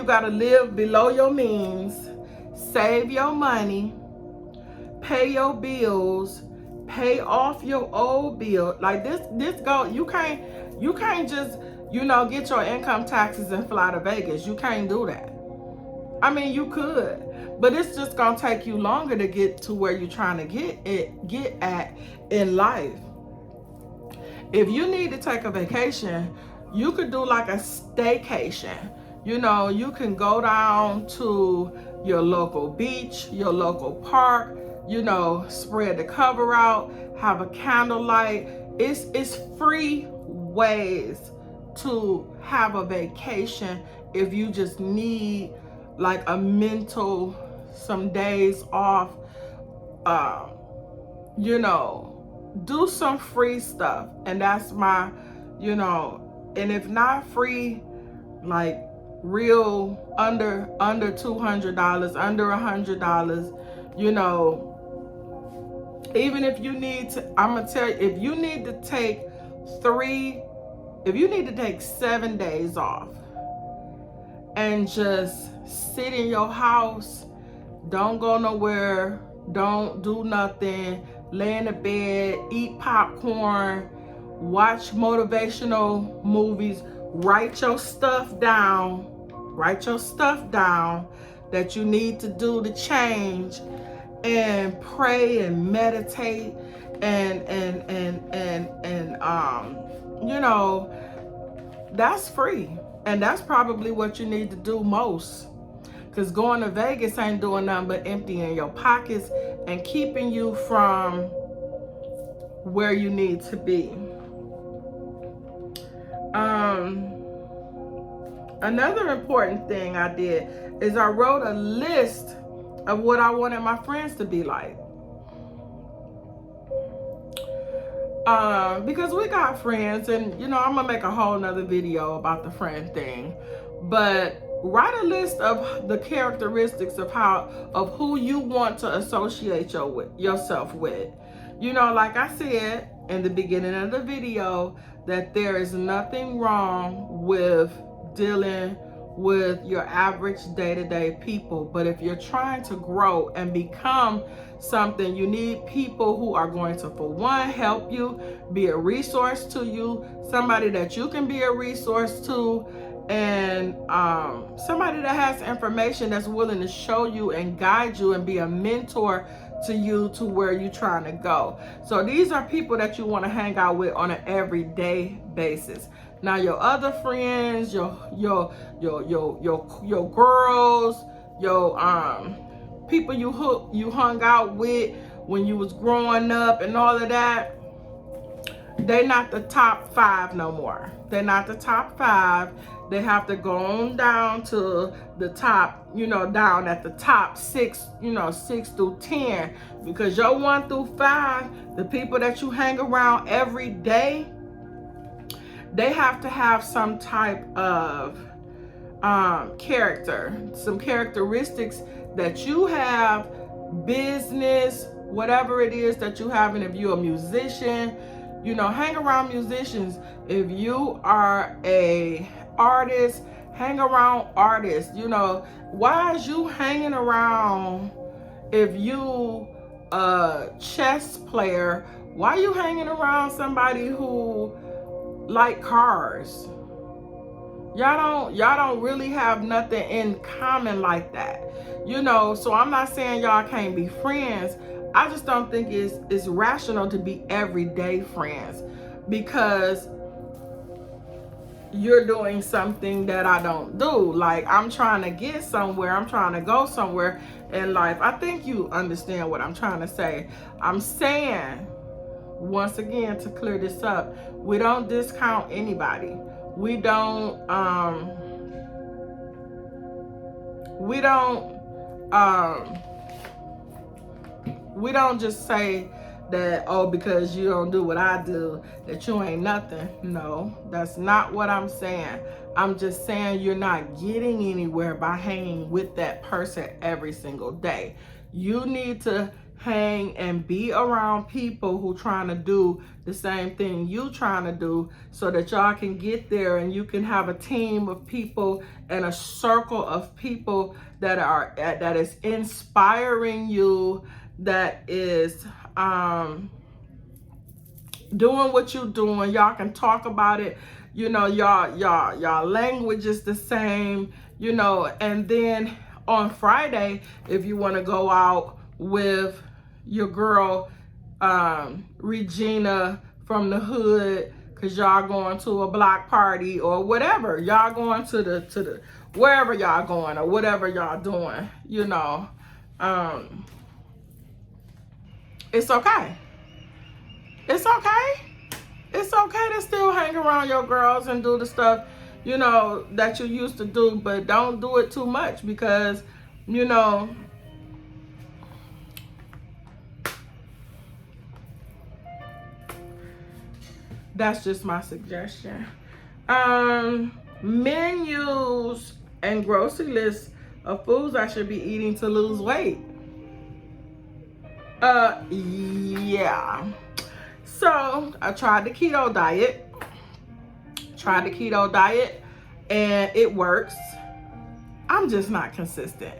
got to live below your means, save your money, pay your bills, pay off your old bill. Like this you can't just, get your income taxes and fly to Vegas. You can't do that. I mean, you could, but it's just going to take you longer to get to where you're trying to get at in life. If you need to take a vacation, you could do like a staycation. You can go down to your local beach, your local park, spread the cover out, have a candlelight. It's free ways to have a vacation if you just need like some days off, do some free stuff. And that's my, and if not free, like real under $200, under $100, even if you need to, I'm gonna tell you, if you need to take 7 days off and just sit in your house, don't go nowhere, don't do nothing, lay in the bed, eat popcorn, watch motivational movies, write your stuff down that you need to do to change, and pray and meditate and that's free. And that's probably what you need to do most. Because going to Vegas ain't doing nothing but emptying your pockets and keeping you from where you need to be. Another important thing I did is I wrote a list of what I wanted my friends to be like. Because we got friends, and I'm gonna make a whole nother video about the friend thing, but write a list of the characteristics of who you want to associate yourself with. Like I said in the beginning of the video, that there is nothing wrong with dealing with your average day-to-day people, but if you're trying to grow and become something, you need people who are going to, for one, help you, be a resource to you, somebody that you can be a resource to, and somebody that has information that's willing to show you and guide you and be a mentor to you to where you're trying to go. So these are people that you want to hang out with on an everyday basis. Now your other friends, your girls, your people you hung out with when you was growing up and all of that, they're not the top 5 no more. They're not the top 5. They have to go on down to the top, down at the top 6, 6 through 10. Because your 1 through 5, the people that you hang around every day, they have to have some type of character, some characteristics that you have, business, whatever it is that you have. And if you're a musician, hang around musicians. If you are a artist, hang around artists. Why is you hanging around? If you a chess player, why are you hanging around somebody who like cars? Y'all don't really have nothing in common like that. So I'm not saying y'all can't be friends. I just don't think it's rational to be everyday friends, because you're doing something that I don't do. Like, I'm trying to get somewhere, I'm trying to go somewhere in life. I think you understand what I'm trying to say. I'm saying, once again, to clear this up, we don't discount anybody. We don't just say that, oh, because you don't do what I do, that you ain't nothing. No, that's not what I'm saying. I'm just saying you're not getting anywhere by hanging with that person every single day. You need to hang and be around people who trying to do the same thing you trying to do, so that y'all can get there and you can have a team of people and a circle of people that is inspiring you, that is doing what you're doing. Y'all can talk about it. Y'all language is the same, and then on Friday, if you want to go out with your girl Regina from the hood, because y'all going to a block party or whatever, y'all going to the wherever y'all going or whatever y'all doing, it's okay. It's okay. It's okay to still hang around your girls and do the stuff, that you used to do, but don't do it too much, because, that's just my suggestion. Menus and grocery lists of foods I should be eating to lose weight. Yeah. So I tried the keto diet. And it works. I'm just not consistent.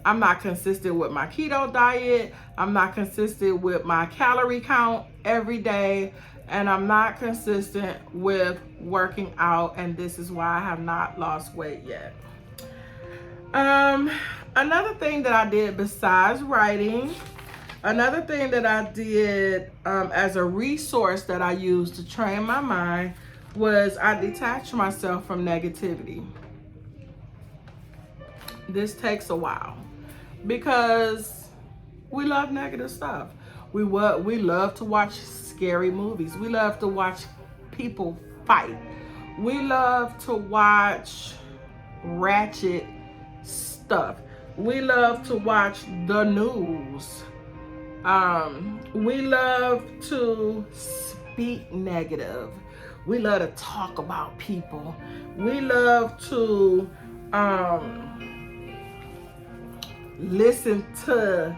I'm not consistent with my keto diet. I'm not consistent with my calorie count every day. And I'm not consistent with working out. And this is why I have not lost weight yet. Another thing that I did besides writing, another thing that I did as a resource that I used to train my mind was I detached myself from negativity. This takes a while because we love negative stuff. We love to watch scary movies. We love to watch people fight. We love to watch ratchet stuff. We love to watch the news. We love to speak negative. We love to talk about people. We love to listen to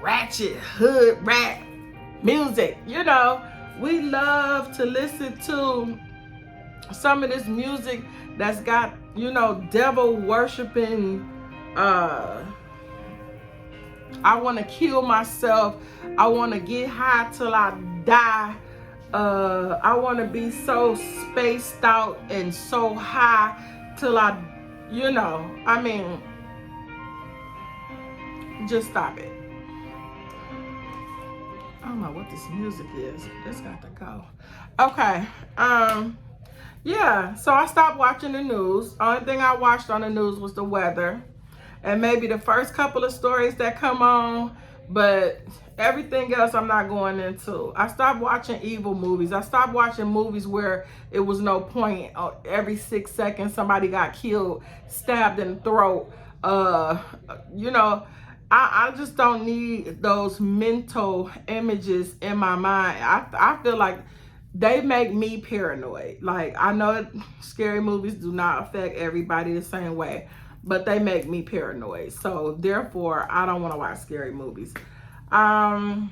ratchet hood rap music. You know, we love to listen to some of this music that's got, you know, devil worshiping, I want to kill myself, I want to get high till I die, I want to be so spaced out and so high till I, you know, I mean, just stop it. I don't know what this music is. It's got to go. Okay. Yeah, so I stopped watching the news. Only thing I watched on the news was the weather and maybe the first couple of stories that come on, but everything else I'm not going into. I stopped watching evil movies. I stopped watching movies where it was no point. Every 6 seconds somebody got killed, stabbed in the throat. You know, I just don't need those mental images in my mind. I feel like they make me paranoid. Like, I know scary movies do not affect everybody the same way, but they make me paranoid. So therefore, I don't want to watch scary movies. I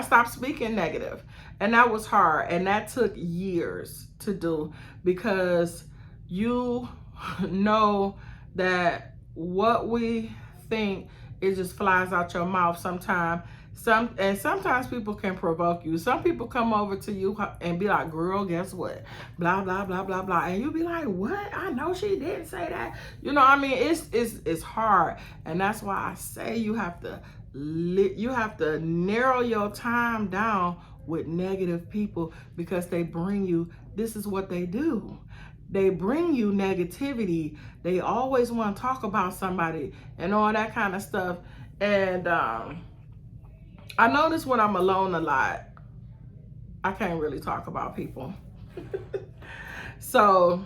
stopped speaking negative, and that was hard, and that took years to do, because you know that what we think, it just flies out your mouth sometimes. Sometimes people can provoke you. Some people come over to you and be like, girl, guess what? Blah, blah, blah, blah, blah. And you be like, what? I know she didn't say that. You know, I mean, it's hard. And that's why I say you have to narrow your time down with negative people, because they bring you, this is what they do. They bring you negativity. They always want to talk about somebody and all that kind of stuff. And I notice when I'm alone a lot, I can't really talk about people. So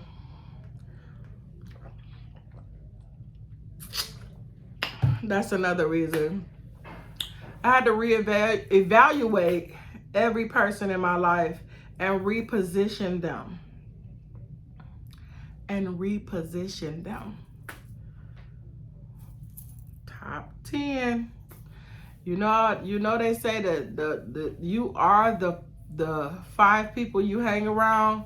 that's another reason. I had to evaluate every person in my life and reposition them. Top 10. You know they say that you are the 5 people you hang around.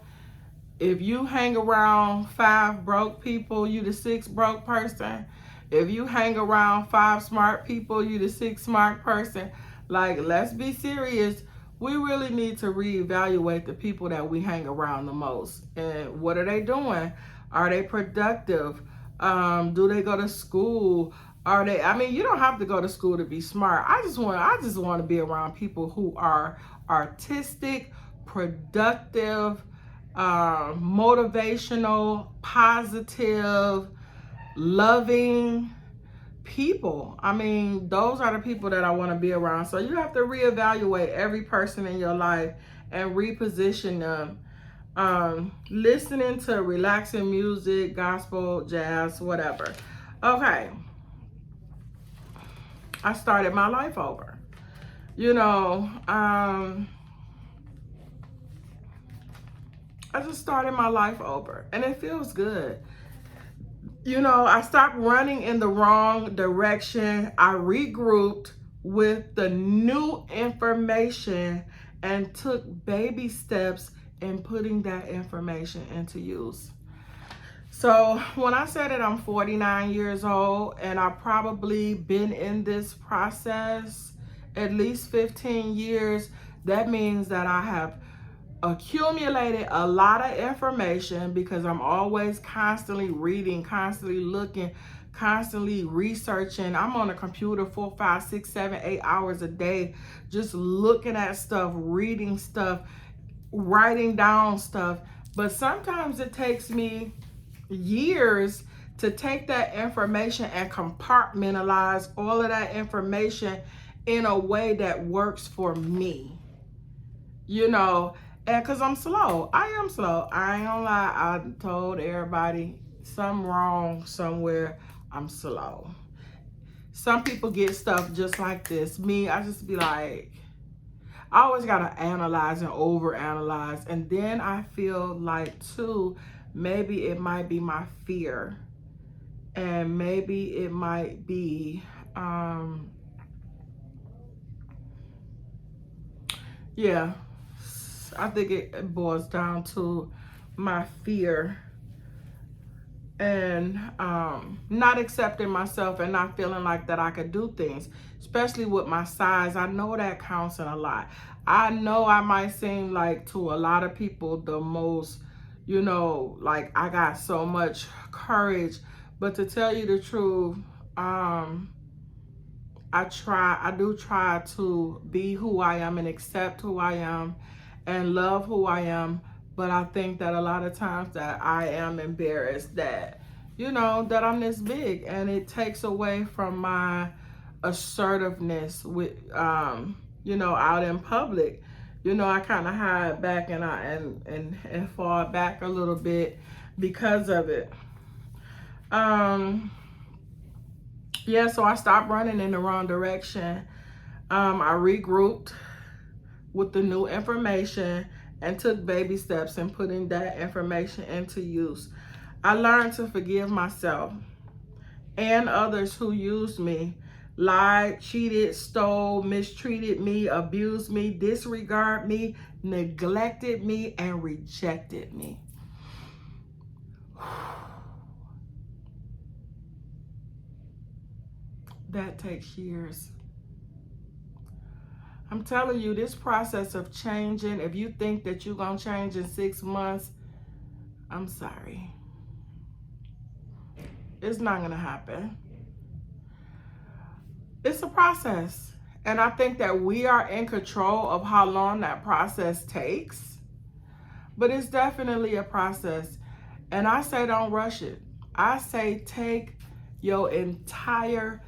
If you hang around 5 broke people, you the 6th broke person. If you hang around 5 smart people, you the 6th smart person. Like, let's be serious. We really need to reevaluate the people that we hang around the most. And what are they doing? Are they productive? Do they go to school? I mean, you don't have to go to school to be smart. I just want to be around people who are artistic, productive, motivational, positive, loving people. I mean, those are the people that I want to be around. So you have to reevaluate every person in your life and reposition them. Listening to relaxing music, gospel, jazz, whatever. Okay. I started my life over. You know, I just started my life over, and it feels good. You know, I stopped running in the wrong direction. I regrouped with the new information and took baby steps in putting that information into use. So when I said that I'm 49 years old and I've probably been in this process at least 15 years, that means that I have accumulated a lot of information because I'm always constantly reading, constantly looking, constantly researching. I'm on a computer 4, 5, 6, 7, 8 hours a day, just looking at stuff, reading stuff, writing down stuff. But sometimes it takes me years to take that information and compartmentalize all of that information in a way that works for me, you know. And because I'm slow, I am slow, I ain't gonna lie. I told everybody something wrong somewhere. I'm slow. Some people get stuff just like this. Me, I just be like, I always gotta analyze and overanalyze. And then I feel like too, maybe it might be my fear. And maybe it might be, yeah, I think it boils down to my fear and not accepting myself and not feeling like that I could do things, especially with my size. I know that counts in a lot. I know I might seem like to a lot of people the most, you know, like I got so much courage, but to tell you the truth, I do try to be who I am and accept who I am and love who I am. But I think that a lot of times that I am embarrassed that, you know, that I'm this big, and it takes away from my assertiveness with, you know, out in public. You know, I kind of hide back and fall back a little bit because of it. Yeah, so I stopped running in the wrong direction. I regrouped with the new information and took baby steps in putting that information into use. I learned to forgive myself and others who used me, lied, cheated, stole, mistreated me, abused me, disregarded me, neglected me, and rejected me. That takes years. I'm telling you, this process of changing, if you think that you're going to change in 6 months, I'm sorry. It's not going to happen. It's a process. And I think that we are in control of how long that process takes. But it's definitely a process. And I say don't rush it. I say take your entire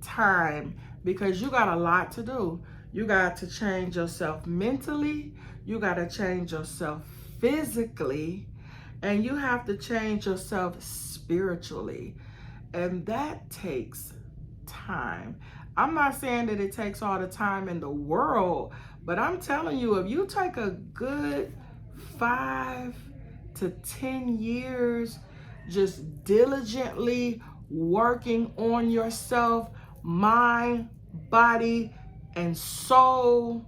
time, because you got a lot to do. You got to change yourself mentally. You got to change yourself physically. And you have to change yourself spiritually. And that takes time. I'm not saying that it takes all the time in the world, but I'm telling you, if you take a good 5 to 10 years just diligently working on yourself, mind, body, and soul,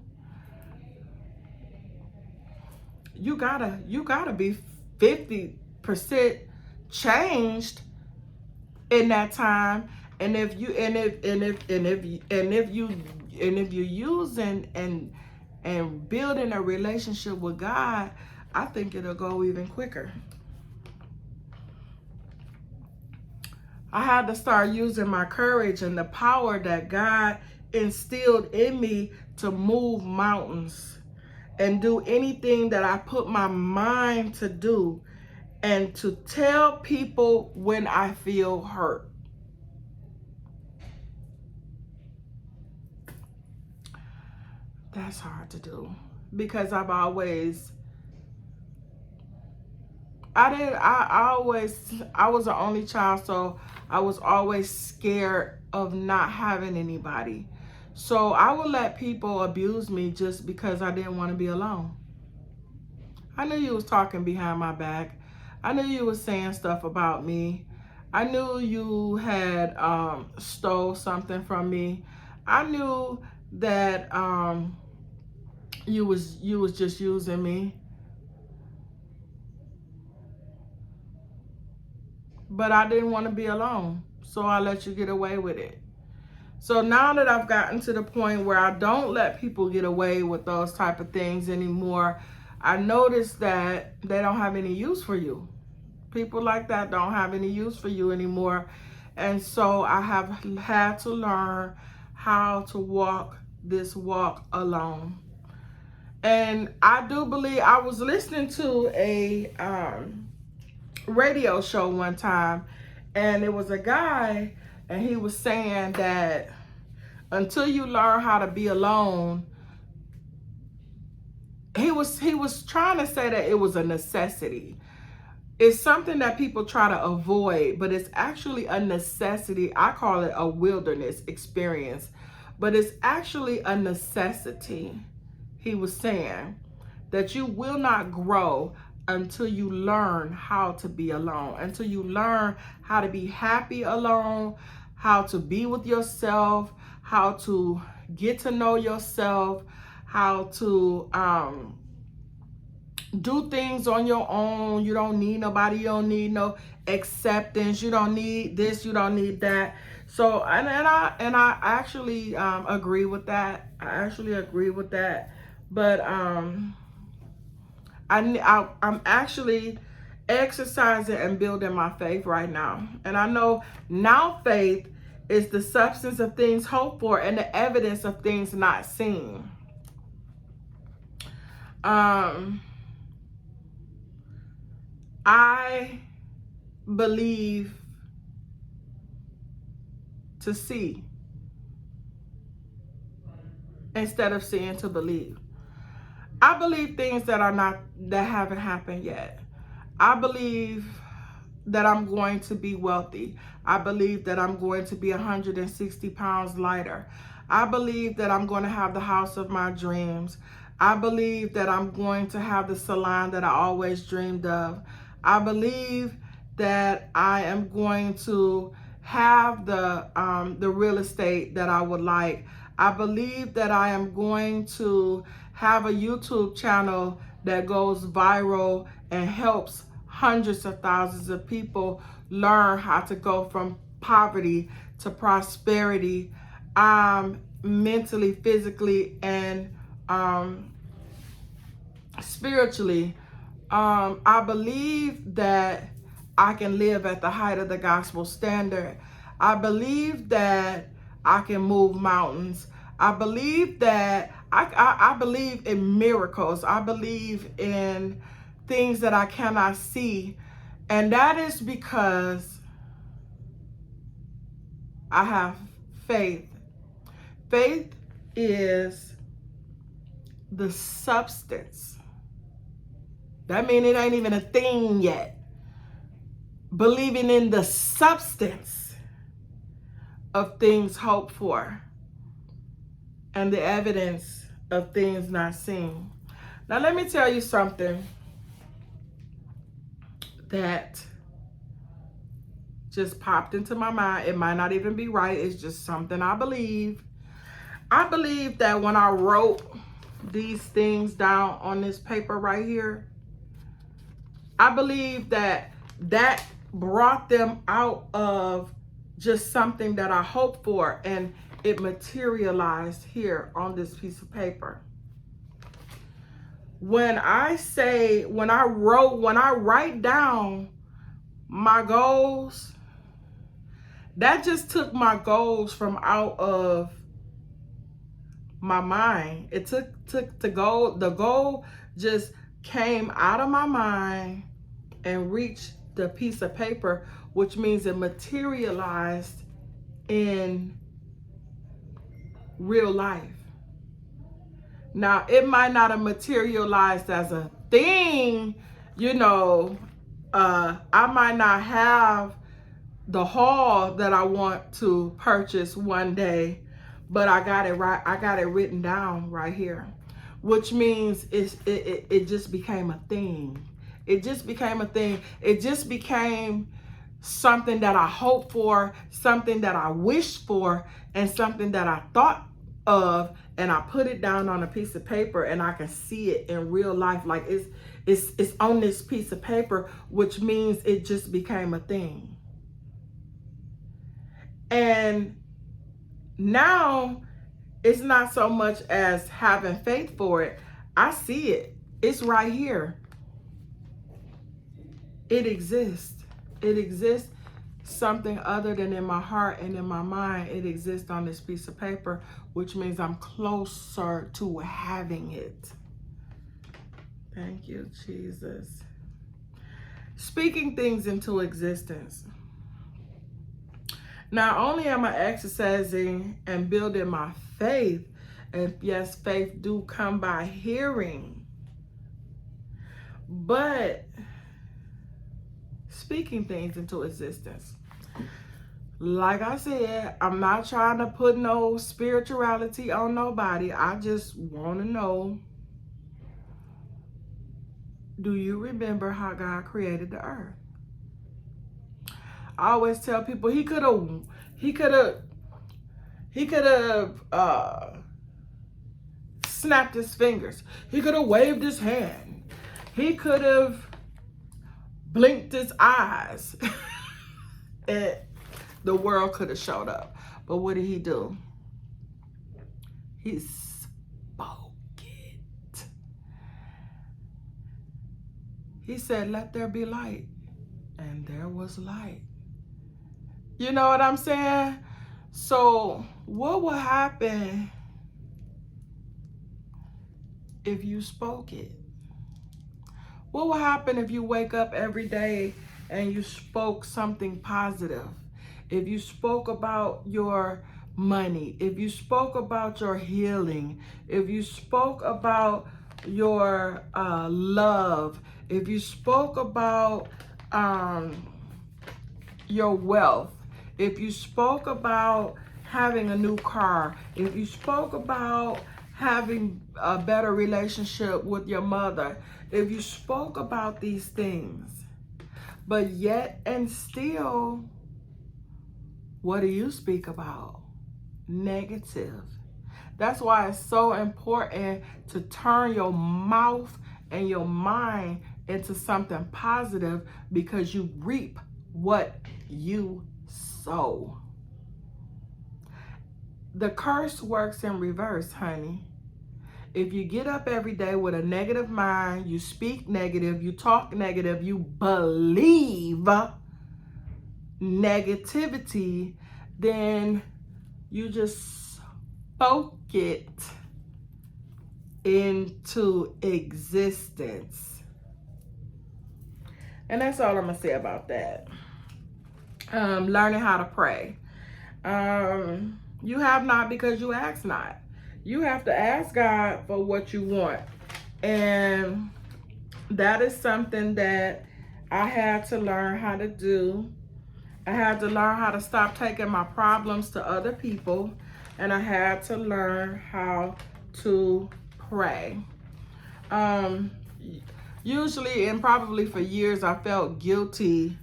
you gotta be 50% changed in that time. And if you're using and building a relationship with God, I think it'll go even quicker. I had to start using my courage and the power that God instilled in me to move mountains and do anything that I put my mind to do, and to tell people when I feel hurt. That's hard to do because I was the only child, so I was always scared of not having anybody. So I would let people abuse me just because I didn't want to be alone. I knew you was talking behind my back. I knew you was saying stuff about me. I knew you had stole something from me. I knew that you was just using me. but I didn't want to be alone. So I let you get away with it. So now that I've gotten to the point where I don't let people get away with those type of things anymore, I noticed that they don't have any use for you. People like that don't have any use for you anymore. And so I have had to learn how to walk this walk alone. And I do believe, I was listening to a radio show one time, and it was a guy, and he was saying that until you learn how to be alone, he was trying to say that it was a necessity. It's something that people try to avoid, but it's actually a necessity. I call it a wilderness experience, but it's actually a necessity. He was saying that you will not grow until you learn how to be alone, until you learn how to be happy alone, how to be with yourself, how to get to know yourself, how to do things on your own. You don't need nobody. You don't need no acceptance. You don't need this. You don't need that. So, and I actually agree with that. I actually agree with that. But I'm actually exercising and building my faith right now. And I know now faith is the substance of things hoped for and the evidence of things not seen. I believe to see instead of seeing to believe. I believe things that haven't happened yet. I believe that I'm going to be wealthy. I believe that I'm going to be 160 pounds lighter. I believe that I'm going to have the house of my dreams. I believe that I'm going to have the salon that I always dreamed of. I believe that I am going to have the real estate that I would like. I believe that I am going to have a YouTube channel that goes viral and helps hundreds of thousands of people learn how to go from poverty to prosperity, mentally, physically, and spiritually. I believe that I can live at the height of the gospel standard. I believe that I can move mountains. I believe that I believe in miracles. I believe in things that I cannot see. And that is because I have faith. Faith is the substance. That means it ain't even a thing yet. Believing in the substance of things hoped for and the evidence of things not seen. Now let me tell you something that just popped into my mind. It might not even be right. It's just something I believe. I believe that when I wrote these things down on this paper right here, I believe that brought them out of just something that I hoped for, and it materialized here on this piece of paper. When I write down my goals, that just took my goals from out of my mind. It took the goal just came out of my mind and reached the piece of paper, which means it materialized in real life. Now, it might not have materialized as a thing, I might not have the haul that I want to purchase one day, but I got it right. I got it written down right here, which means it just became a thing. It just became a thing. It just became something that I hoped for, something that I wished for, and something that I thought of, and I put it down on a piece of paper, and I can see it in real life. Like it's on this piece of paper, which means it just became a thing. And now it's not so much as having faith for it. I see it. It's right here. It exists. It exists something other than in my heart and in my mind. It exists on this piece of paper, which means I'm closer to having it. Thank you, Jesus. Speaking things into existence. Not only am I exercising and building my faith, and yes, faith do come by hearing, but speaking things into existence. Like I said, I'm not trying to put no spirituality on nobody. I just want to know, do you remember how God created the earth? I always tell people he could have snapped his fingers. He could have waved his hand. He could have blinked his eyes. And the world could have showed up. But what did he do? He spoke it. He said, let there be light. And there was light. You know what I'm saying? So what would happen if you spoke it? What will happen if you wake up every day and you spoke something positive? If you spoke about your money, if you spoke about your healing, if you spoke about your love, if you spoke about your wealth, if you spoke about having a new car, if you spoke about having a better relationship with your mother, if you spoke about these things, but yet and still, what do you speak about? Negative. That's why it's so important to turn your mouth and your mind into something positive, because you reap what you sow. The curse works in reverse, honey. If you get up every day with a negative mind, you speak negative, you talk negative, you believe negativity, then you just spoke it into existence. And that's all I'm going to say about that. Learning how to pray. You have not because you ask not. You have to ask God for what you want. And that is something that I had to learn how to do. I had to learn how to stop taking my problems to other people. And I had to learn how to pray. Usually, and probably for years, I felt guilty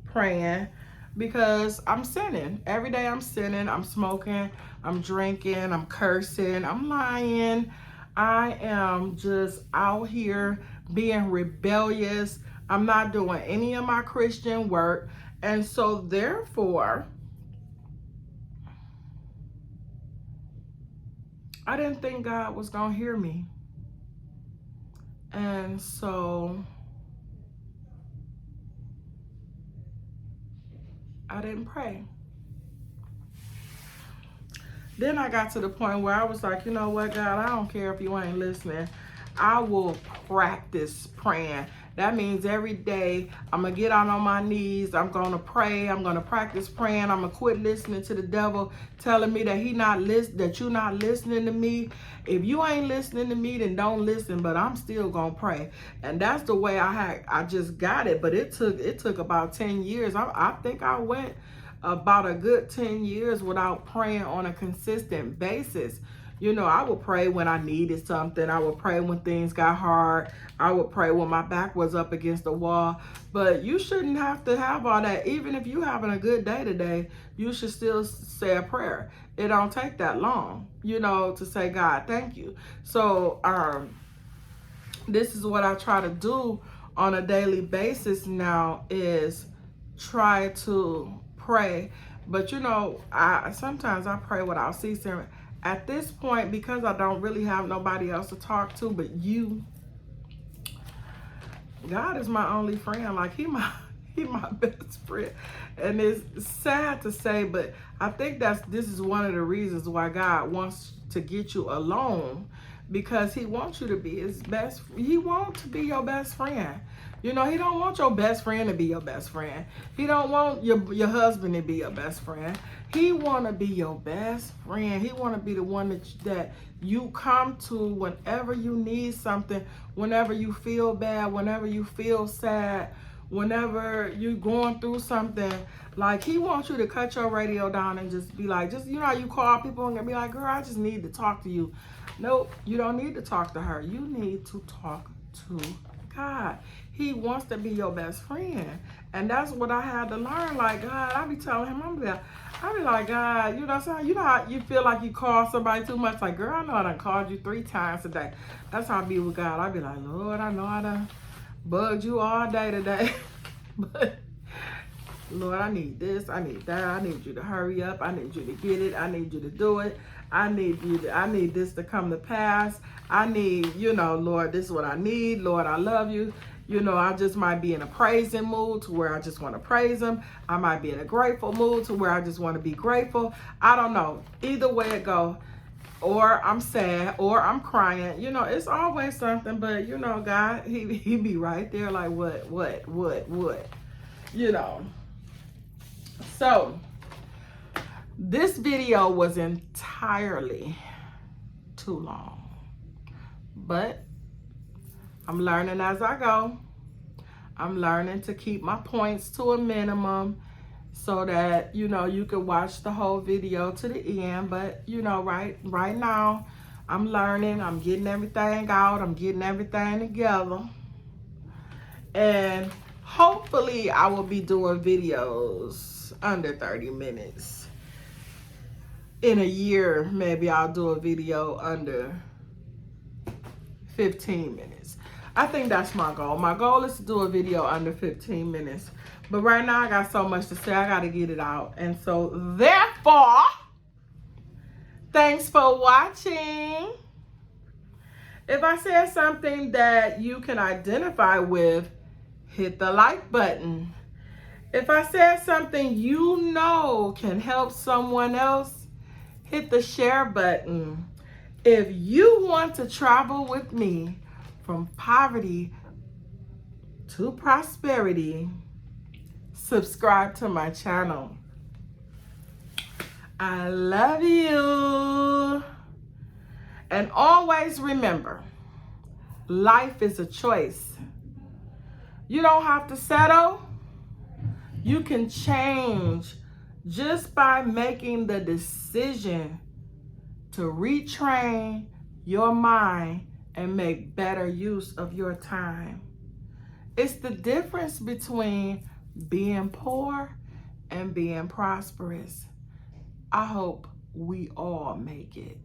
praying because I'm sinning. Every day I'm sinning, I'm smoking, I'm drinking, I'm cursing, I'm lying. I am just out here being rebellious. I'm not doing any of my Christian work. And so therefore, I didn't think God was going to hear me. And so I didn't pray. Then I got to the point where I was like, you know what, God, I don't care if you ain't listening. I will practice praying. That means every day I'm going to get out on my knees. I'm going to pray. I'm going to practice praying. I'm going to quit listening to the devil telling me that that you're not listening to me. If you ain't listening to me, then don't listen, but I'm still going to pray. And that's the way I just got it. But it took about 10 years. I think I went about a good 10 years without praying on a consistent basis. You know, I would pray when I needed something. I would pray when things got hard. I would pray when my back was up against the wall. But you shouldn't have to have all that. Even if you're having a good day today, you should still say a prayer. It don't take that long, you know, to say, God, thank you. So this is what I try to do on a daily basis now, is try to pray. But you know, sometimes I pray without ceasing. At this point, because I don't really have nobody else to talk to but you, God is my only friend. Like he my best friend. And it's sad to say, but I think this is one of the reasons why God wants to get you alone, because he wants you to be his best. He wants to be your best friend. You know, he don't want your best friend to be your best friend. He don't want your husband to be your best friend. He want to be your best friend. He want to be the one that you come to whenever you need something, whenever you feel bad, whenever you feel sad, whenever you're going through something. Like, he wants you to cut your radio down and just be like, you know how you call people and be like, girl, I just need to talk to you. Nope, you don't need to talk to her. You need to talk to God. He wants to be your best friend. And that's what I had to learn. Like, God, I be telling him, I be like, God, you know what I'm saying? You know how you feel like you call somebody too much? Like, girl, I know I done called you 3 times today. That's how I be with God. I be like, Lord, I know I done bugged you all day today. But Lord, I need this, I need that, I need you to hurry up, I need you to get it, I need you to do it, I need this to come to pass. I need, you know, Lord, this is what I need. Lord, I love you. You know, I just might be in a praising mood to where I just want to praise him. I might be in a grateful mood to where I just want to be grateful. I don't know. Either way it go. Or I'm sad, or I'm crying. You know, it's always something. But, you know, God, he be right there like, what? You know. So, this video was entirely too long. But I'm learning as I go. I'm learning to keep my points to a minimum so that, you know, you can watch the whole video to the end. But, you know, right now, I'm learning. I'm getting everything out. I'm getting everything together. And hopefully I will be doing videos under 30 minutes. In a year, maybe I'll do a video under 15 minutes. I think that's my goal. My goal is to do a video under 15 minutes. But right now I got so much to say. I got to get it out. And so therefore, thanks for watching. If I said something that you can identify with, hit the like button. If I said something you know can help someone else, hit the share button. If you want to travel with me from poverty to prosperity, subscribe to my channel. I love you. And always remember, life is a choice. You don't have to settle. You can change just by making the decision to retrain your mind and make better use of your time. It's the difference between being poor and being prosperous. I hope we all make it.